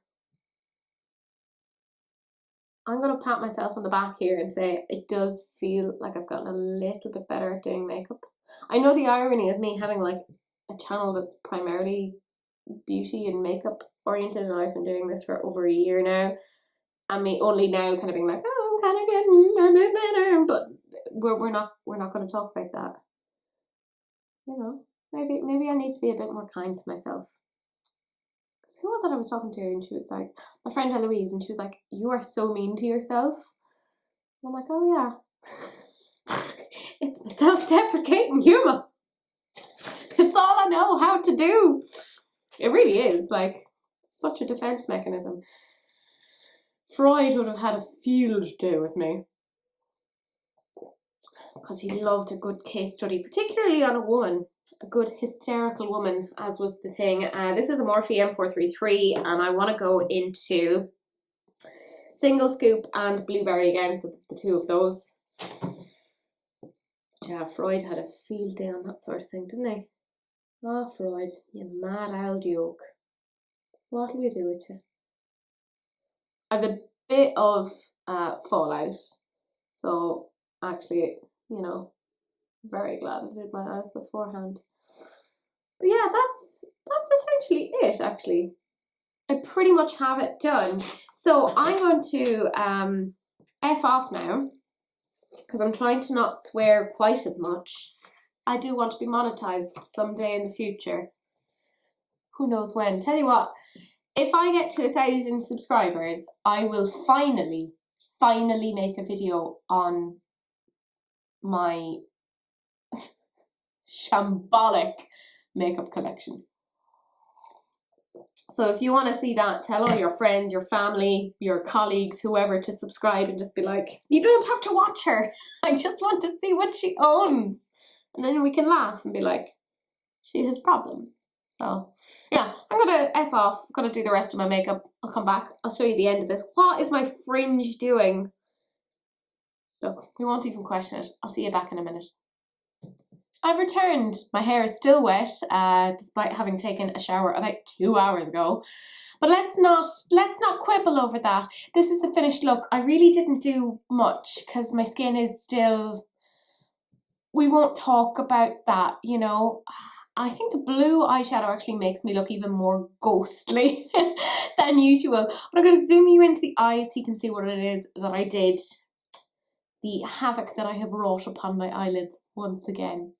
I'm going to pat myself on the back here and say it does feel like I've gotten a little bit better at doing makeup. I know the irony of me having like a channel that's primarily beauty and makeup oriented, and I've been doing this for over a year now, and me only now kind of being like, oh, I'm kind of getting a bit better, but we're not going to talk about that. You know, maybe I need to be a bit more kind to myself. Who was it I was talking to, and she was like, my friend Eloise, and she was like, you are so mean to yourself. And I'm like, oh yeah. It's my self-deprecating humour. It's all I know how to do. It really is, like, such a defense mechanism. Freud would have had a field day with me, because he loved a good case study, particularly on a woman. A good hysterical woman, as was the thing. This is a Morphe M433, and I want to go into Single Scoop and Blueberry again, so the two of those. Yeah, Freud had a field day on that sort of thing, didn't he? Ah, Freud, you mad old yoke. What'll we do with you? I have a bit of fallout, so actually, you know, very glad I did my eyes beforehand. But yeah, that's essentially it, actually. I pretty much have it done. So I'm going to F off now, because I'm trying to not swear quite as much. I do want to be monetized someday in the future. Who knows when. Tell you what, if I get to 1,000 subscribers, I will finally make a video on my shambolic makeup collection. So if you want to see that, tell all your friends, your family, your colleagues, whoever, to subscribe, and just be like, you don't have to watch her. I just want to see what she owns. And then we can laugh and be like, she has problems. So yeah, I'm gonna F off. I'm gonna do the rest of my makeup. I'll come back. I'll show you the end of this. What is my fringe doing? Look, we won't even question it. I'll see you back in a minute. I've returned. My hair is still wet, despite having taken a shower about 2 hours ago. But let's not quibble over that. This is the finished look. I really didn't do much because my skin is still... We won't talk about that, you know. I think the blue eyeshadow actually makes me look even more ghostly than usual. But I'm going to zoom you into the eyes so you can see what it is that I did. The havoc that I have wrought upon my eyelids once again.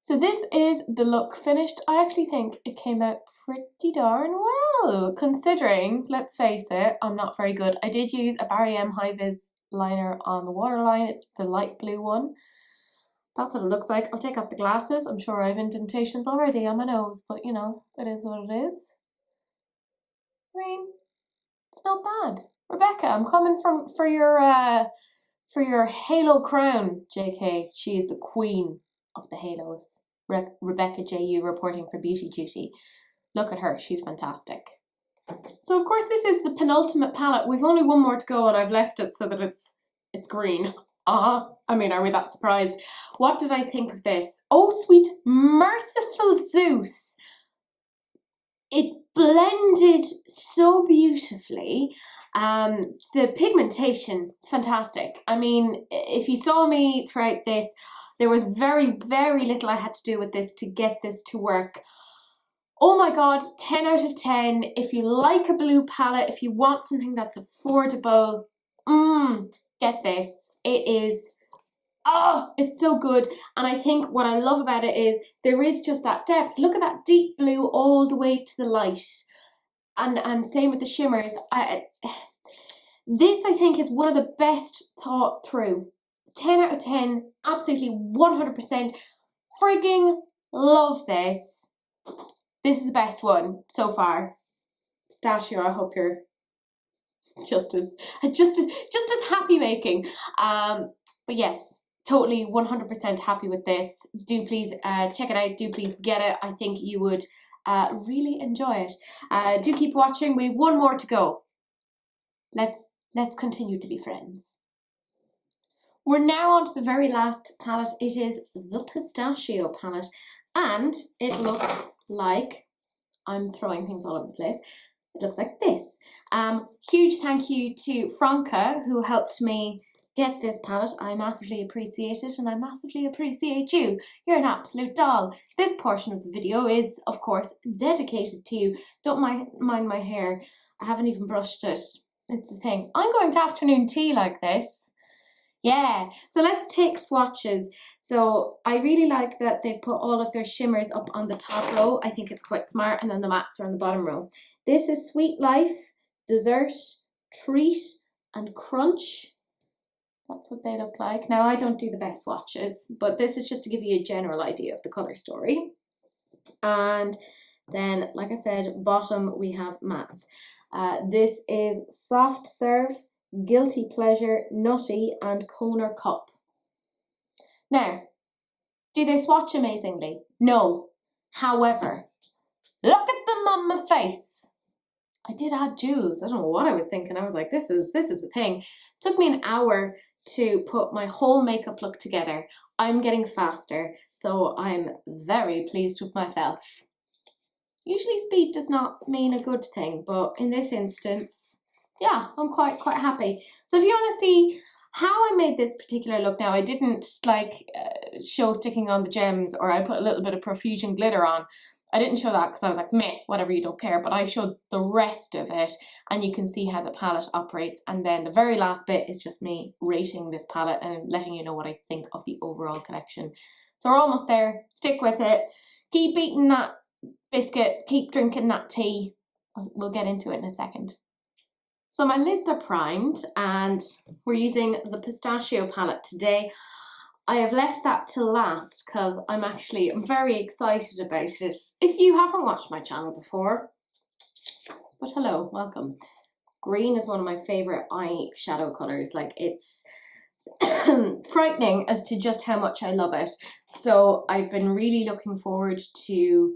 So this is the look finished. I actually think it came out pretty darn well, considering, let's face it, I'm not very good. I did use a Barry M High Vis liner on the waterline. It's the light blue one. That's what it looks like. I'll take off the glasses. I'm sure I have indentations already on my nose, but you know, it is what it is. I mean, it's not bad. Rebecca, I'm coming for your halo crown, JK. She is the queen of the halos. Rebecca JU reporting for Beauty Duty. Look at her, she's fantastic. So of course this is the penultimate palette. We've only one more to go and I've left it so that it's green. I mean, are we that surprised? What did I think of this? Oh, sweet merciful Zeus. It blended so beautifully. The pigmentation, fantastic. I mean, if you saw me throughout this, there was very, very little I had to do with this to get this to work. Oh my God, 10 out of 10. If you like a blue palette, if you want something that's affordable, get this. It is, it's so good. And I think what I love about it is there is just that depth. Look at that deep blue all the way to the light. And same with the shimmers. This, I think, is one of the best thought through. 10 out of 10, absolutely 100%. Frigging love this. This is the best one so far. Pistachio, I hope you're just as happy making. But yes, totally 100% happy with this. Do please check it out. Do please get it. I think you would really enjoy it. Do keep watching. We have one more to go. Let's continue to be friends. We're now on to the very last palette. It is the Pistachio palette, and it looks like, I'm throwing things all over the place, it looks like this. Huge thank you to Franca, who helped me get this palette. I massively appreciate it, and I massively appreciate you. You're an absolute doll. This portion of the video is, of course, dedicated to you. Don't mind my hair. I haven't even brushed it. It's a thing. I'm going to afternoon tea like this. Yeah, so let's take swatches. So I really like that they've put all of their shimmers up on the top row. I think it's quite smart, and then the mattes are on the bottom row. This is Sweet Life, Dessert, Treat, and Crunch. That's what they look like. Now, I don't do the best swatches, but this is just to give you a general idea of the colour story. And then, like I said, bottom we have mattes. This is Soft Serve, Guilty Pleasure, Nutty, and Koner Cup. Now, do they swatch amazingly? No. However, look at them on my face. I did add jewels. I don't know what I was thinking. I was like, this is a thing. It took me an hour to put my whole makeup look together. I'm getting faster, so I'm very pleased with myself. Usually speed does not mean a good thing, but in this instance, yeah, I'm quite happy. So if you want to see how I made this particular look, now I didn't like show sticking on the gems, or I put a little bit of profusion glitter on. I didn't show that because I was like, meh, whatever, you don't care. But I showed the rest of it, and you can see how the palette operates. And then the very last bit is just me rating this palette and letting you know what I think of the overall collection. So we're almost there. Stick with it. Keep eating that biscuit. Keep drinking that tea. We'll get into it in a second. So my lids are primed, and we're using the Pistachio palette today. I have left that to last because I'm very excited about it. If you haven't watched my channel before, but hello, welcome. Green is one of my favourite eyeshadow colours. Like, it's frightening as to just how much I love it. So I've been really looking forward to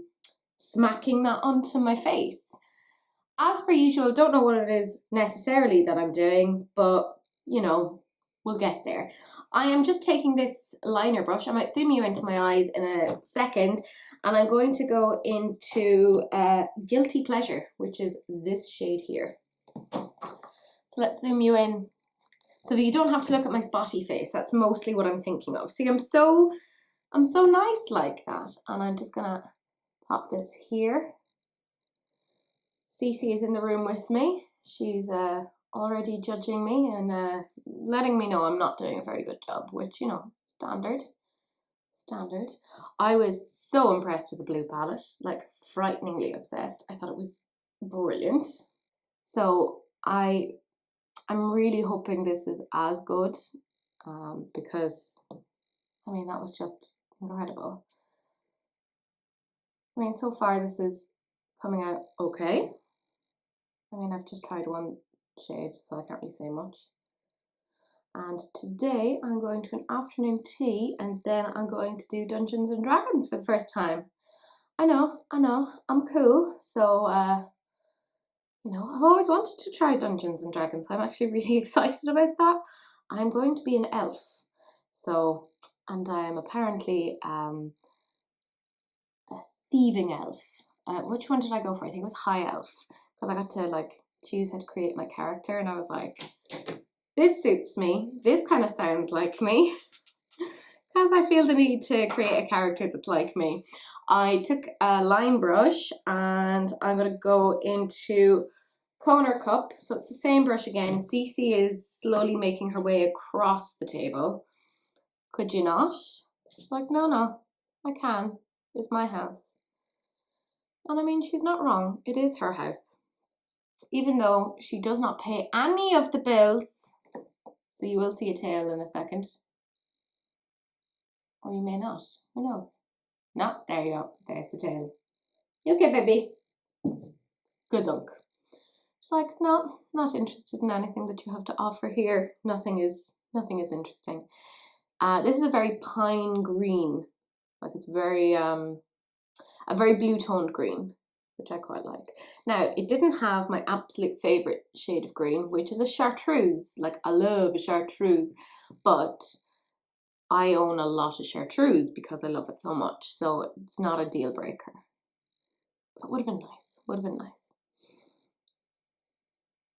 smacking that onto my face. As per usual, don't know what it is necessarily that I'm doing, but you know, we'll get there. I am just taking this liner brush. I might zoom you into my eyes in a second, and I'm going to go into Guilty Pleasure, which is this shade here. So let's zoom you in so that you don't have to look at my spotty face. That's mostly what I'm thinking of. See, I'm so nice like that, and I'm just gonna pop this here. Cece is in the room with me. She's already judging me and letting me know I'm not doing a very good job, which, you know, standard. I was so impressed with the blue palette, like frighteningly obsessed. I thought it was brilliant. So I'm really hoping this is as good because, I mean, that was just incredible. I mean, so far this is coming out okay. I mean, I've just tried one shade, so I can't really say much. And today I'm going to an afternoon tea, and then I'm going to do Dungeons and Dragons for the first time. I know, I'm cool. So, you know, I've always wanted to try Dungeons and Dragons. I'm actually really excited about that. I'm going to be an elf. So, and I'm apparently a thieving elf. Which one did I go for? I think it was High Elf, because I got to like choose how to create my character, and I was like, this suits me. This kind of sounds like me. Because I feel the need to create a character that's like me. I took a line brush and I'm going to go into Corner Cup. So it's the same brush again. Cece is slowly making her way across the table. Could you not? She's like, no, I can. It's my house. And I mean, she's not wrong. It is her house. Even though she does not pay any of the bills. So you will see a tail in a second. Or you may not. Who knows? No, there you go. There's the tail. You okay, baby? Good luck. She's like, no, not interested in anything that you have to offer here. Nothing is interesting. This is a very pine green. Like it's very a very blue toned green, which I quite like. Now, it didn't have my absolute favourite shade of green, which is a chartreuse. Like, I love a chartreuse, but I own a lot of chartreuse because I love it so much, so it's not a deal breaker. But would have been nice,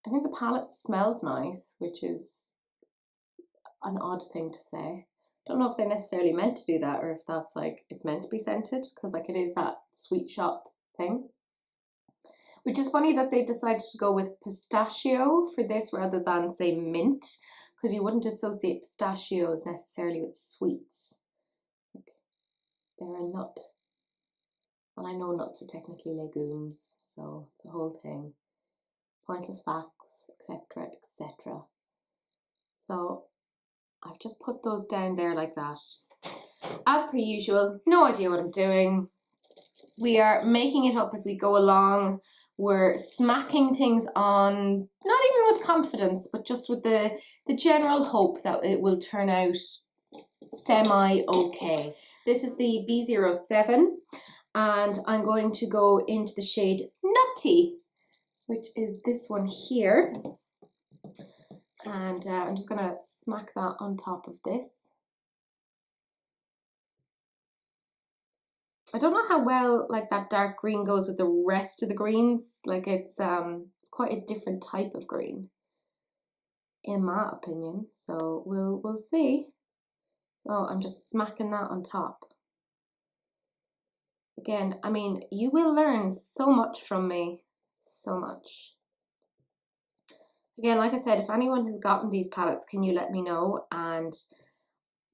I think the palette smells nice, which is an odd thing to say. Don't know if they're necessarily meant to do that or if that's like, it's meant to be scented, because like it is that Sweete Shoppe thing. Which is funny that they decided to go with pistachio for this rather than say mint, because you wouldn't associate pistachios necessarily with sweets. Like, they're a nut. And I know nuts are technically legumes, so it's a whole thing. Pointless facts, etc, etc. So I've just put those down there like that. As per usual, no idea what I'm doing. We are making it up as we go along. We're smacking things on, not even with confidence, but just with the general hope that it will turn out semi-okay. This is the B07, and I'm going to go into the shade Nutty, which is this one here. And I'm just going to smack that on top of this. I don't know how well like that dark green goes with the rest of the greens. Like it's quite a different type of green, in my opinion. So we'll see. Oh, I'm just smacking that on top. Again, I mean, you will learn so much from me, so much. Again, like I said, if anyone has gotten these palettes, can you let me know, and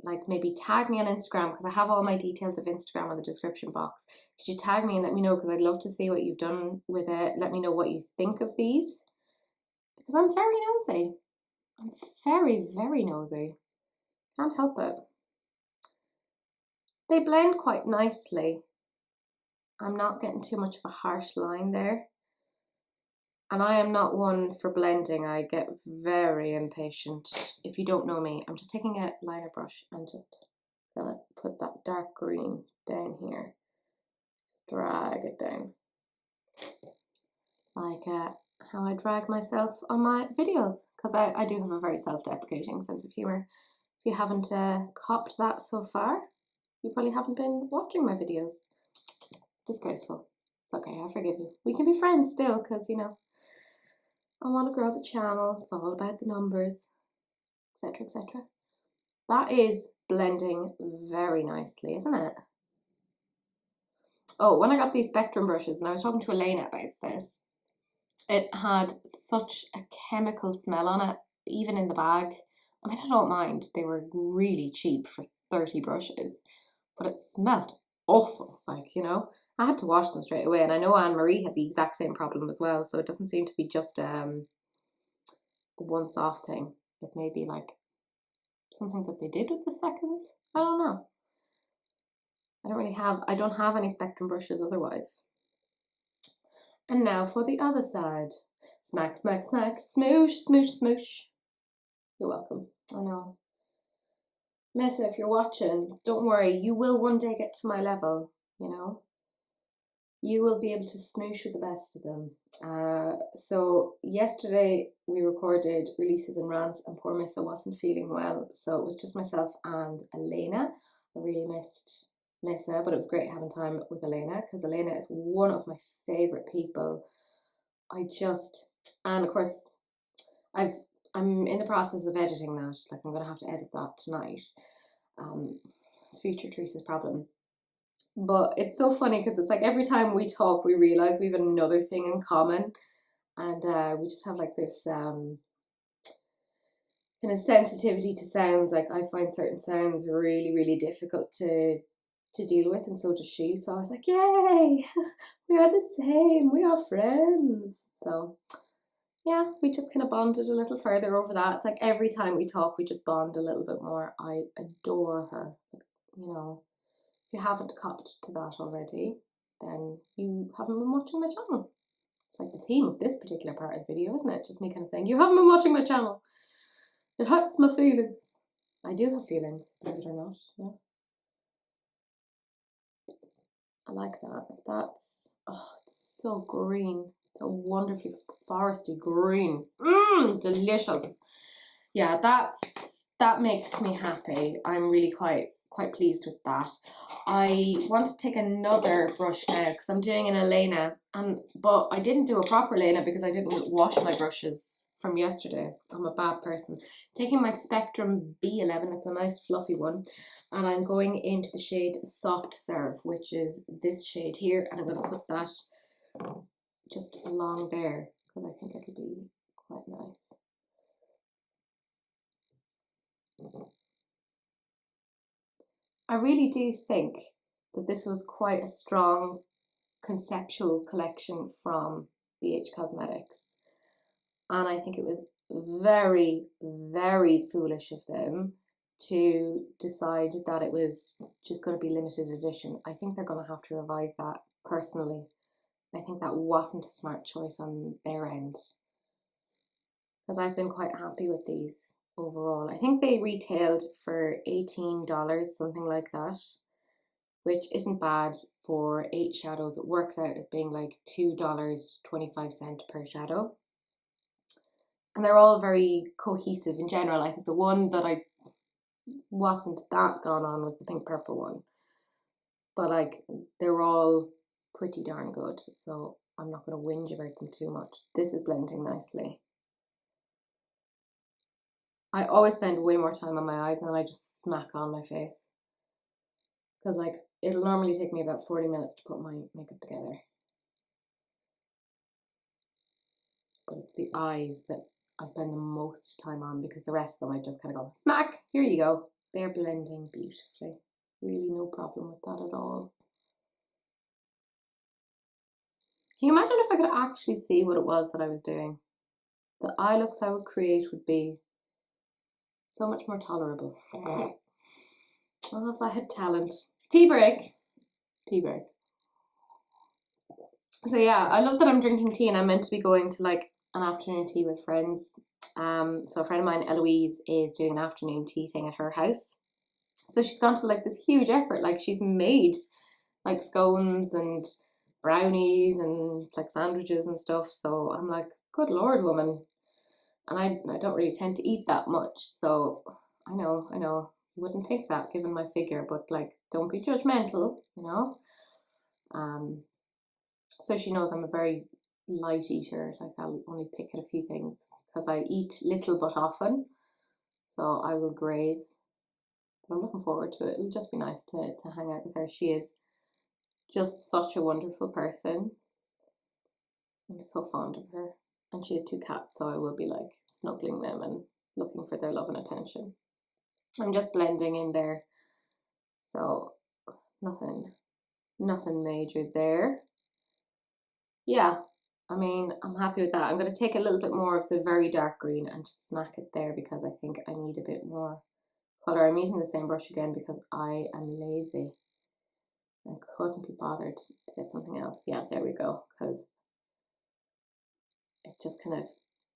like maybe tag me on Instagram, because I have all my details of Instagram in the description box. Could you tag me and let me know, because I'd love to see what you've done with it. Let me know what you think of these, because I'm very nosy. I'm very, very nosy. Can't help it. They blend quite nicely. I'm not getting too much of a harsh line there. And I am not one for blending. I get very impatient. If you don't know me, I'm just taking a liner brush and just gonna put that dark green down here. Drag it down. Like how I drag myself on my videos. Because I do have a very self-deprecating sense of humour. If you haven't copped that so far, you probably haven't been watching my videos. Disgraceful. It's okay, I forgive you. We can be friends still, because, you know, I want to grow the channel. It's all about the numbers, etc, etc. That is blending very nicely, isn't it? Oh, when I got these Spectrum brushes, and I was talking to Elena about this, it had such a chemical smell on it, even in the bag. I mean, I don't mind. They were really cheap for 30 brushes, but it smelled awful, like, you know. I had to wash them straight away, and I know Anne-Marie had the exact same problem as well, so it doesn't seem to be just a once-off thing. It may be like something that they did with the seconds. I don't know. I don't have any Spectrum brushes otherwise. And now for the other side. Smack, smack, smack, smoosh, smoosh, smoosh. You're welcome. I know. Messa, if you're watching, don't worry. You will one day get to my level, you know. You will be able to smoosh with the best of them. So yesterday we recorded releases and rants, and poor Missa wasn't feeling well, so it was just myself and Elena. I really missed Missa, but it was great having time with Elena, because Elena is one of my favourite people. And of course, I'm in the process of editing that. Like, I'm gonna have to edit that tonight. It's future Teresa's problem. But it's so funny because it's like every time we talk, we realize we have another thing in common, and we just have like this kind of sensitivity to sounds. Like, I find certain sounds really, really difficult to deal with, and so does she. So I was like, yay, we are the same, we are friends. So yeah, we just kind of bonded a little further over that. It's like every time we talk, we just bond a little bit more. I adore her, you know. If you haven't copped to that already, then you haven't been watching my channel. It's like the theme of this particular part of the video, isn't it? Just me kind of saying, you haven't been watching my channel. It hurts my feelings. I do have feelings, believe it or not. Yeah. I like that. That's, oh, it's so green. So wonderfully foresty green. Delicious. Yeah, that makes me happy. I'm really quite pleased with that. I want to take another brush now because I'm doing an Elena, but I didn't do a proper Elena because I didn't wash my brushes from yesterday. I'm a bad person. Taking my Spectrum B11, it's a nice fluffy one, and I'm going into the shade Soft Serve, which is this shade here, and I'm going to put that just along there because I think it'll be quite nice. I really do think that this was quite a strong conceptual collection from BH Cosmetics, and I think it was very, very foolish of them to decide that it was just going to be limited edition. I think they're going to have to revise that personally. I think that wasn't a smart choice on their end, because I've been quite happy with these overall. I think they retailed for $18, something like that, which isn't bad for 8 shadows. It works out as being like $2.25 per shadow. And they're all very cohesive in general. I think the one that I wasn't that gone on was the pink purple one. But like, they're all pretty darn good, so I'm not going to whinge about them too much. This is blending nicely. I always spend way more time on my eyes and then I just smack on my face. Because like, it'll normally take me about 40 minutes to put my makeup together. But it's the eyes that I spend the most time on, because the rest of them I just kind of go, smack, here you go. They're blending beautifully. Really no problem with that at all. Can you imagine if I could actually see what it was that I was doing? The eye looks I would create would be so much more tolerable. Well, if I had talent. Tea break. Tea break. So yeah, I love that I'm drinking tea, and I'm meant to be going to like an afternoon tea with friends. So a friend of mine, Eloise, is doing an afternoon tea thing at her house. So she's gone to like this huge effort. Like she's made like scones and brownies and like sandwiches and stuff. So I'm like, good Lord, woman. And I don't really tend to eat that much. So I know, you wouldn't think that given my figure, but like, don't be judgmental, you know? So she knows I'm a very light eater. Like I'll only pick at a few things because I eat little but often. So I will graze. But I'm looking forward to it. It'll just be nice to hang out with her. She is just such a wonderful person. I'm so fond of her. And she has 2 cats, so I will be like snuggling them and looking for their love and attention. I'm just blending in there. So nothing major there. Yeah, I mean, I'm happy with that. I'm going to take a little bit more of the very dark green and just smack it there because I think I need a bit more colour. I'm using the same brush again because I am lazy and couldn't be bothered to get something else. Yeah, there we go, because it just kind of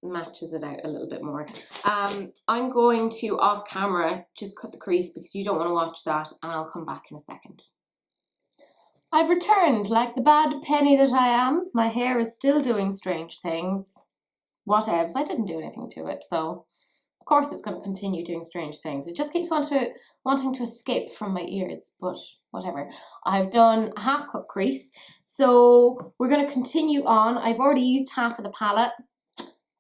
matches it out a little bit more. I'm going to, off camera, just cut the crease because you don't want to watch that, and I'll come back in a second. I've returned like the bad penny that I am. My hair is still doing strange things. Whatevs, I didn't do anything to it, so of course it's going to continue doing strange things. It just keeps wanting to escape from my ears, but whatever. I've done a half cut crease, so we're going to continue on. I've already used half of the palette.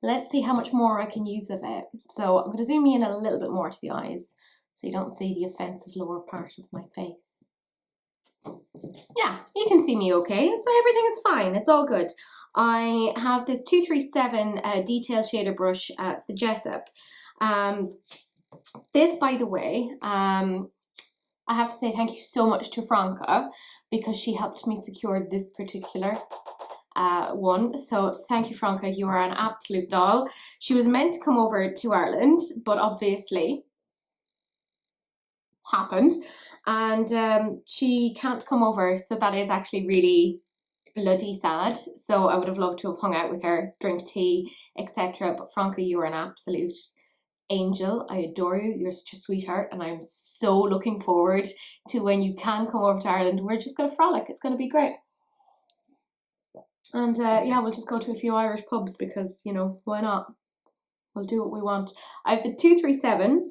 Let's see how much more I can use of it. So I'm going to zoom in a little bit more to the eyes so you don't see the offensive lower part of my face. Yeah, you can see me okay, so everything is fine, it's all good. I have this 237 detail shader brush, it's the Jessup. This, by the way, I have to say thank you so much to Franca because she helped me secure this particular one. So thank you, Franca, you are an absolute doll. She was meant to come over to Ireland, but obviously happened, and she can't come over, so that is actually really bloody sad. So I would have loved to have hung out with her, drink tea, etc. But Franca, you are an absolute angel. I adore you. You're such a sweetheart, and I'm so looking forward to when you can come over to Ireland. We're just gonna frolic. It's gonna be great. And yeah, we'll just go to a few Irish pubs because, you know, why not? We'll do what we want. I have the 237,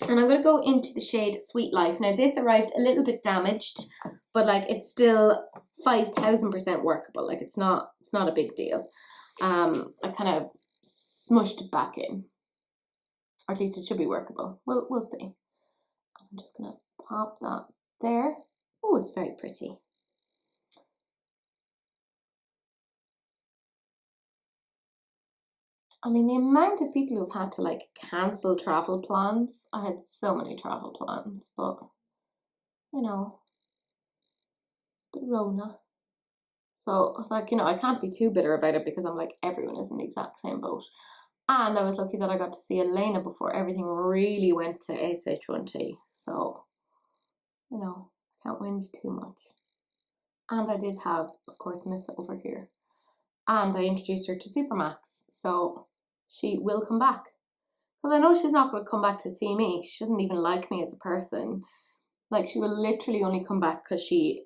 and I'm going to go into the shade Sweet Life. Now this arrived a little bit damaged, but like it's still 5,000% workable. Like it's not a big deal. I kind of smushed it back in, or at least it should be workable. We'll see. I'm just going to pop that there. Oh, it's very pretty. I mean, the amount of people who've had to like cancel travel plans. I had so many travel plans, but you know, the Rona. So I was like, you know, I can't be too bitter about it because I'm like, everyone is in the exact same boat. And I was lucky that I got to see Elena before everything really went to ASH1T. So, you know, can't whinge too much. And I did have, of course, Missa over here. And I introduced her to Supermax. So she will come back. Because I know she's not going to come back to see me. She doesn't even like me as a person. Like, she will literally only come back because she,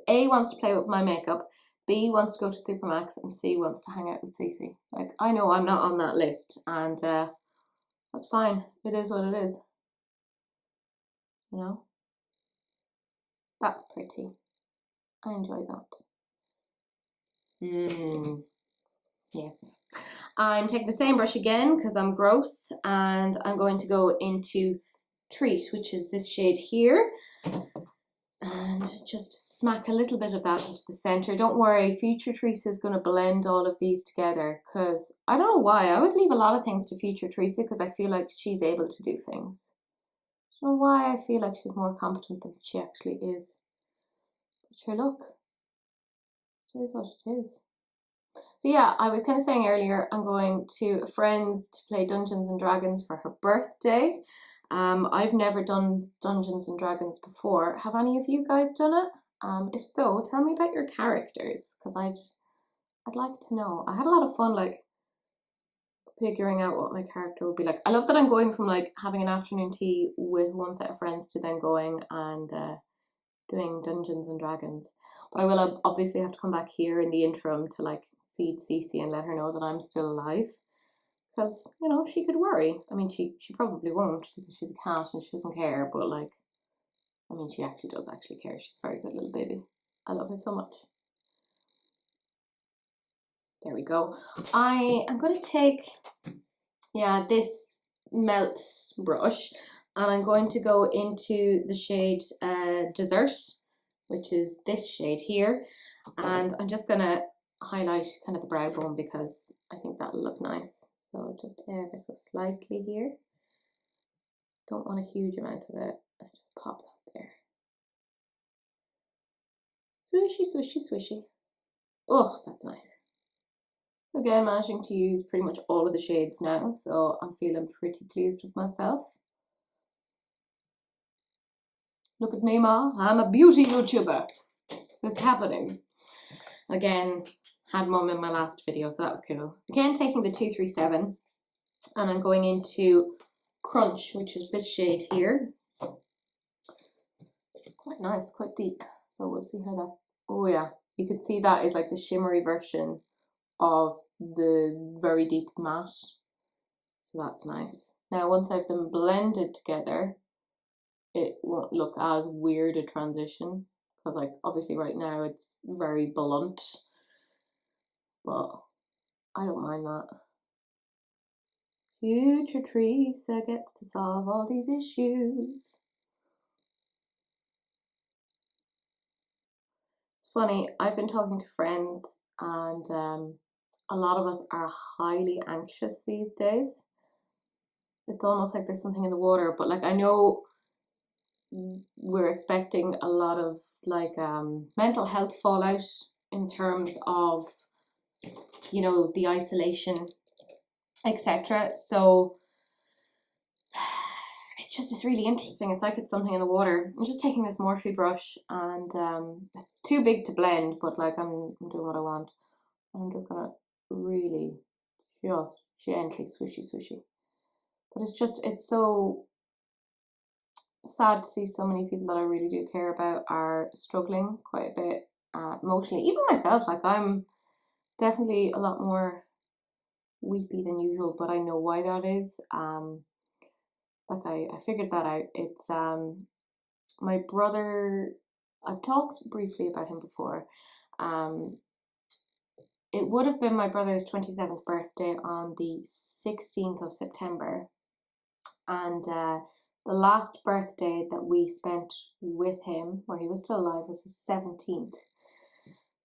A, wants to play with my makeup, B, wants to go to Supermax, and C, wants to hang out with Cece. Like, I know I'm not on that list, and that's fine. It is what it is. You know? That's pretty. I enjoy that. Yes. I'm taking the same brush again because I'm gross, and I'm going to go into Treat, which is this shade here, and just smack a little bit of that into the center. Don't worry, future Teresa is going to blend all of these together because I don't know why. I always leave a lot of things to future Teresa because I feel like she's able to do things. I don't know why I feel like she's more competent than she actually is. But sure, look, it is what it is. So yeah, I was kind of saying earlier, I'm going to a friend's to play Dungeons and Dragons for her birthday. I've never done Dungeons and Dragons before. Have any of you guys done it? If so, tell me about your characters, because I'd like to know. I had a lot of fun like figuring out what my character would be like. I love that I'm going from like having an afternoon tea with one set of friends to then going and doing Dungeons and Dragons. But I will obviously have to come back here in the interim to like feed Cece and let her know that I'm still alive. Because, you know, she could worry. I mean, she probably won't because she's a cat and she doesn't care. But like, I mean, she actually does actually care. She's a very good little baby. I love her so much. There we go. I am going to take, yeah, this melt brush and I'm going to go into the shade Dessert, which is this shade here. And I'm just going to highlight kind of the brow bone because I think that'll look nice. So just ever so slightly here. Don't want a huge amount of it. I just pop that there. Swishy, swishy, swishy. Oh, that's nice. Again, managing to use pretty much all of the shades now, so I'm feeling pretty pleased with myself. Look at me, Ma. I'm a beauty YouTuber. It's happening. Again, had Mum in my last video, so that was cool. Again, taking the 237, and I'm going into Crunch, which is this shade here. It's quite nice, quite deep. So we'll see how that... Oh yeah, you could see that is like the shimmery version of the very deep matte. So that's nice. Now, once I've them blended together, it won't look as weird a transition. Because like, obviously right now it's very blunt. But I don't mind that. Future Teresa gets to solve all these issues. It's funny, I've been talking to friends and a lot of us are highly anxious these days. It's almost like there's something in the water, but like I know we're expecting a lot of like mental health fallout in terms of, you know, the isolation, etc. So it's really interesting. It's like it's something in the water. I'm just taking this Morphe brush and it's too big to blend, but like I'm doing what I want. I'm just gonna really just gently swishy swishy. But it's so sad to see so many people that I really do care about are struggling quite a bit emotionally. Even myself, like I'm definitely a lot more weepy than usual, but I know why that is. Like I figured that out. It's my brother. I've talked briefly about him before. It would have been my brother's 27th birthday on the 16th of September, and the last birthday that we spent with him, where he was still alive, was his 17th.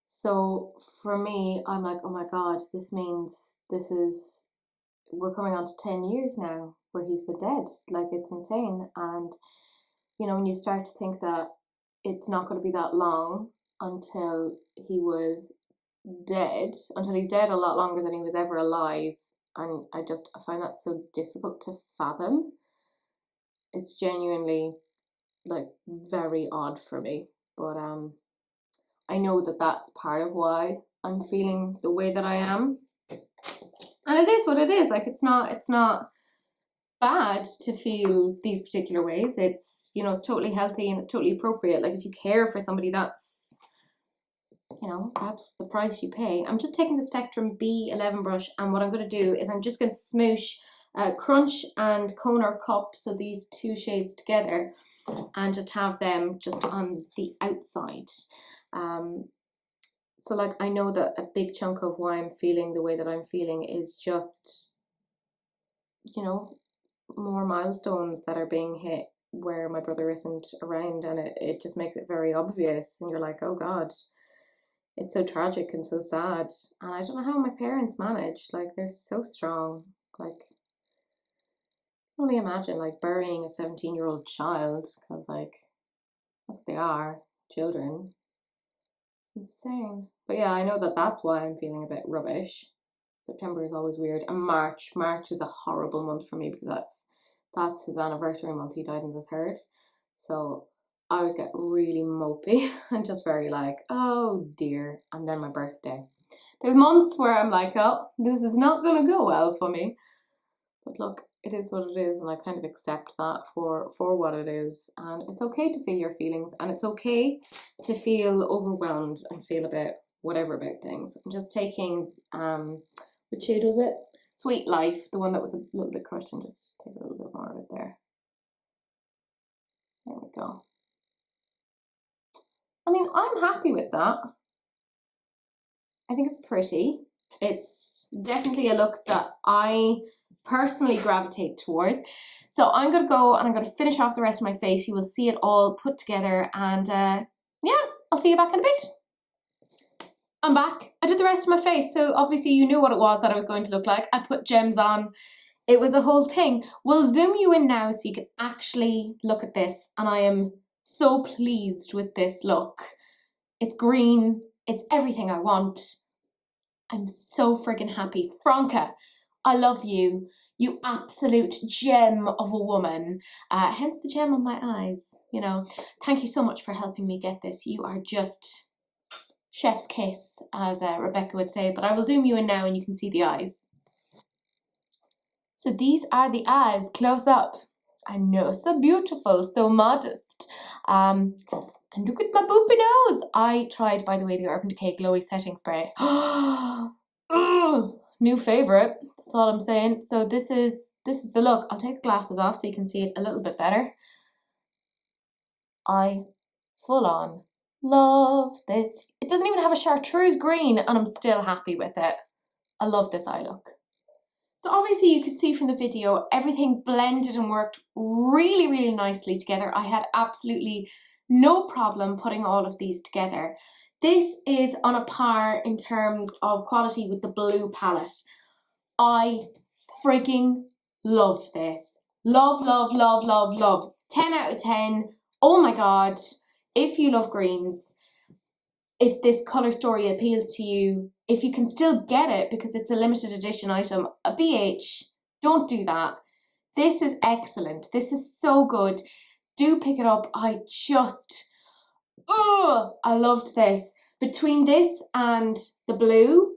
So for me, I'm like, oh my God, this means we're coming on to 10 years now where he's been dead. Like, it's insane. And, you know, when you start to think that it's not going to be that long until he was dead, until he's dead a lot longer than he was ever alive. And I find that so difficult to fathom. It's genuinely like very odd for me, but I know that that's part of why I'm feeling the way that I am, and it is what it is. Like it's not bad to feel these particular ways. It's, you know, it's totally healthy and it's totally appropriate. Like if you care for somebody, that's, you know, that's the price you pay. I'm just taking the Spectrum B11 brush, and what I'm going to do is I'm just going to smoosh Crunch and Konar Cup, so these two shades together, and just have them just on the outside. So like I know that a big chunk of why I'm feeling the way that I'm feeling is just, you know, more milestones that are being hit where my brother isn't around, and it just makes it very obvious, and you're like, oh God, it's so tragic and so sad. And I don't know how my parents manage. Like they're so strong. Like only imagine like burying a 17-year-old child, because like that's what they are, children. It's insane. But yeah, I know that that's why I'm feeling a bit rubbish. September is always weird, and March is a horrible month for me because that's his anniversary month. He died on the 3rd, so I always get really mopey and just very like, oh dear. And then my birthday. There's months where I'm like, oh, this is not going to go well for me. But look, it is what it is, and I kind of accept that for what it is. And it's okay to feel your feelings, and it's okay to feel overwhelmed and feel a bit whatever about things. I'm just taking, which shade was it? Sweet Life, the one that was a little bit crushed, and just take a little bit more of it there. There we go. I mean, I'm happy with that. I think it's pretty. It's definitely a look that I personally gravitate towards. So I'm going to go and I'm going to finish off the rest of my face. You will see it all put together, and yeah, I'll see you back in a bit. I'm back. I did the rest of my face. So obviously you knew what it was that I was going to look like. I put gems on. It was a whole thing. We'll zoom you in now so you can actually look at this. And I am so pleased with this look. It's green. It's everything I want. I'm so friggin' happy. Franca, I love you. You absolute gem of a woman. Hence the gem on my eyes, you know. Thank you so much for helping me get this. You are just chef's kiss, as Rebecca would say. But I will zoom you in now and you can see the eyes. So these are the eyes close up. I know, so beautiful, so modest. And look at my boopy nose. I tried, by the way, the Urban Decay Glowy Setting Spray. New favourite, that's all I'm saying. So this is the look. I'll take the glasses off so you can see it a little bit better. I full on love this. It doesn't even have a chartreuse green and I'm still happy with it. I love this eye look. So obviously you could see from the video, everything blended and worked really, really nicely together. I had absolutely no problem putting all of these together. This is on a par in terms of quality with the blue palette. I frigging love this. Love, love, love, love, love. 10 out of 10. Oh my God. If you love greens, if this colour story appeals to you, if you can still get it because it's a limited edition item, a BH, don't do that. This is excellent. This is so good. Do pick it up. I loved this. Between this and the blue,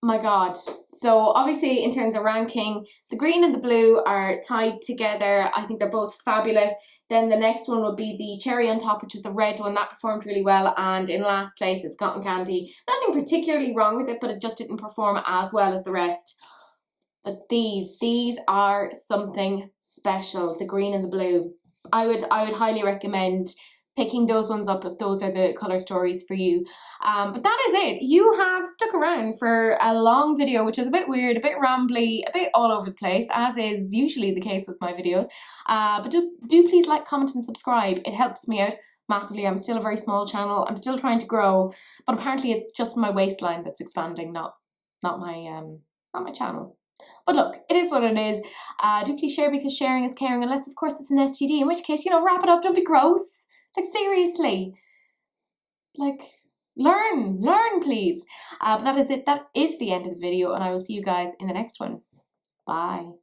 my God. So obviously in terms of ranking, the green and the blue are tied together. I think they're both fabulous. Then the next one would be the cherry on top, which is the red one. That performed really well. And in last place is Cotton Candy. Nothing particularly wrong with it, but it just didn't perform as well as the rest. But these are something special. The green and the blue. I would highly recommend picking those ones up if those are the colour stories for you. But that is it. You have stuck around for a long video, which is a bit weird, a bit rambly, a bit all over the place, as is usually the case with my videos. But do please like, comment and subscribe. It helps me out massively. I'm still a very small channel. I'm still trying to grow, but apparently it's just my waistline that's expanding, not my channel. But look, it is what it is. Do please share because sharing is caring, unless of course it's an STD, in which case, you know, wrap it up, don't be gross. Like seriously, like learn please. But that is it. That is the end of the video and I will see you guys in the next one. Bye.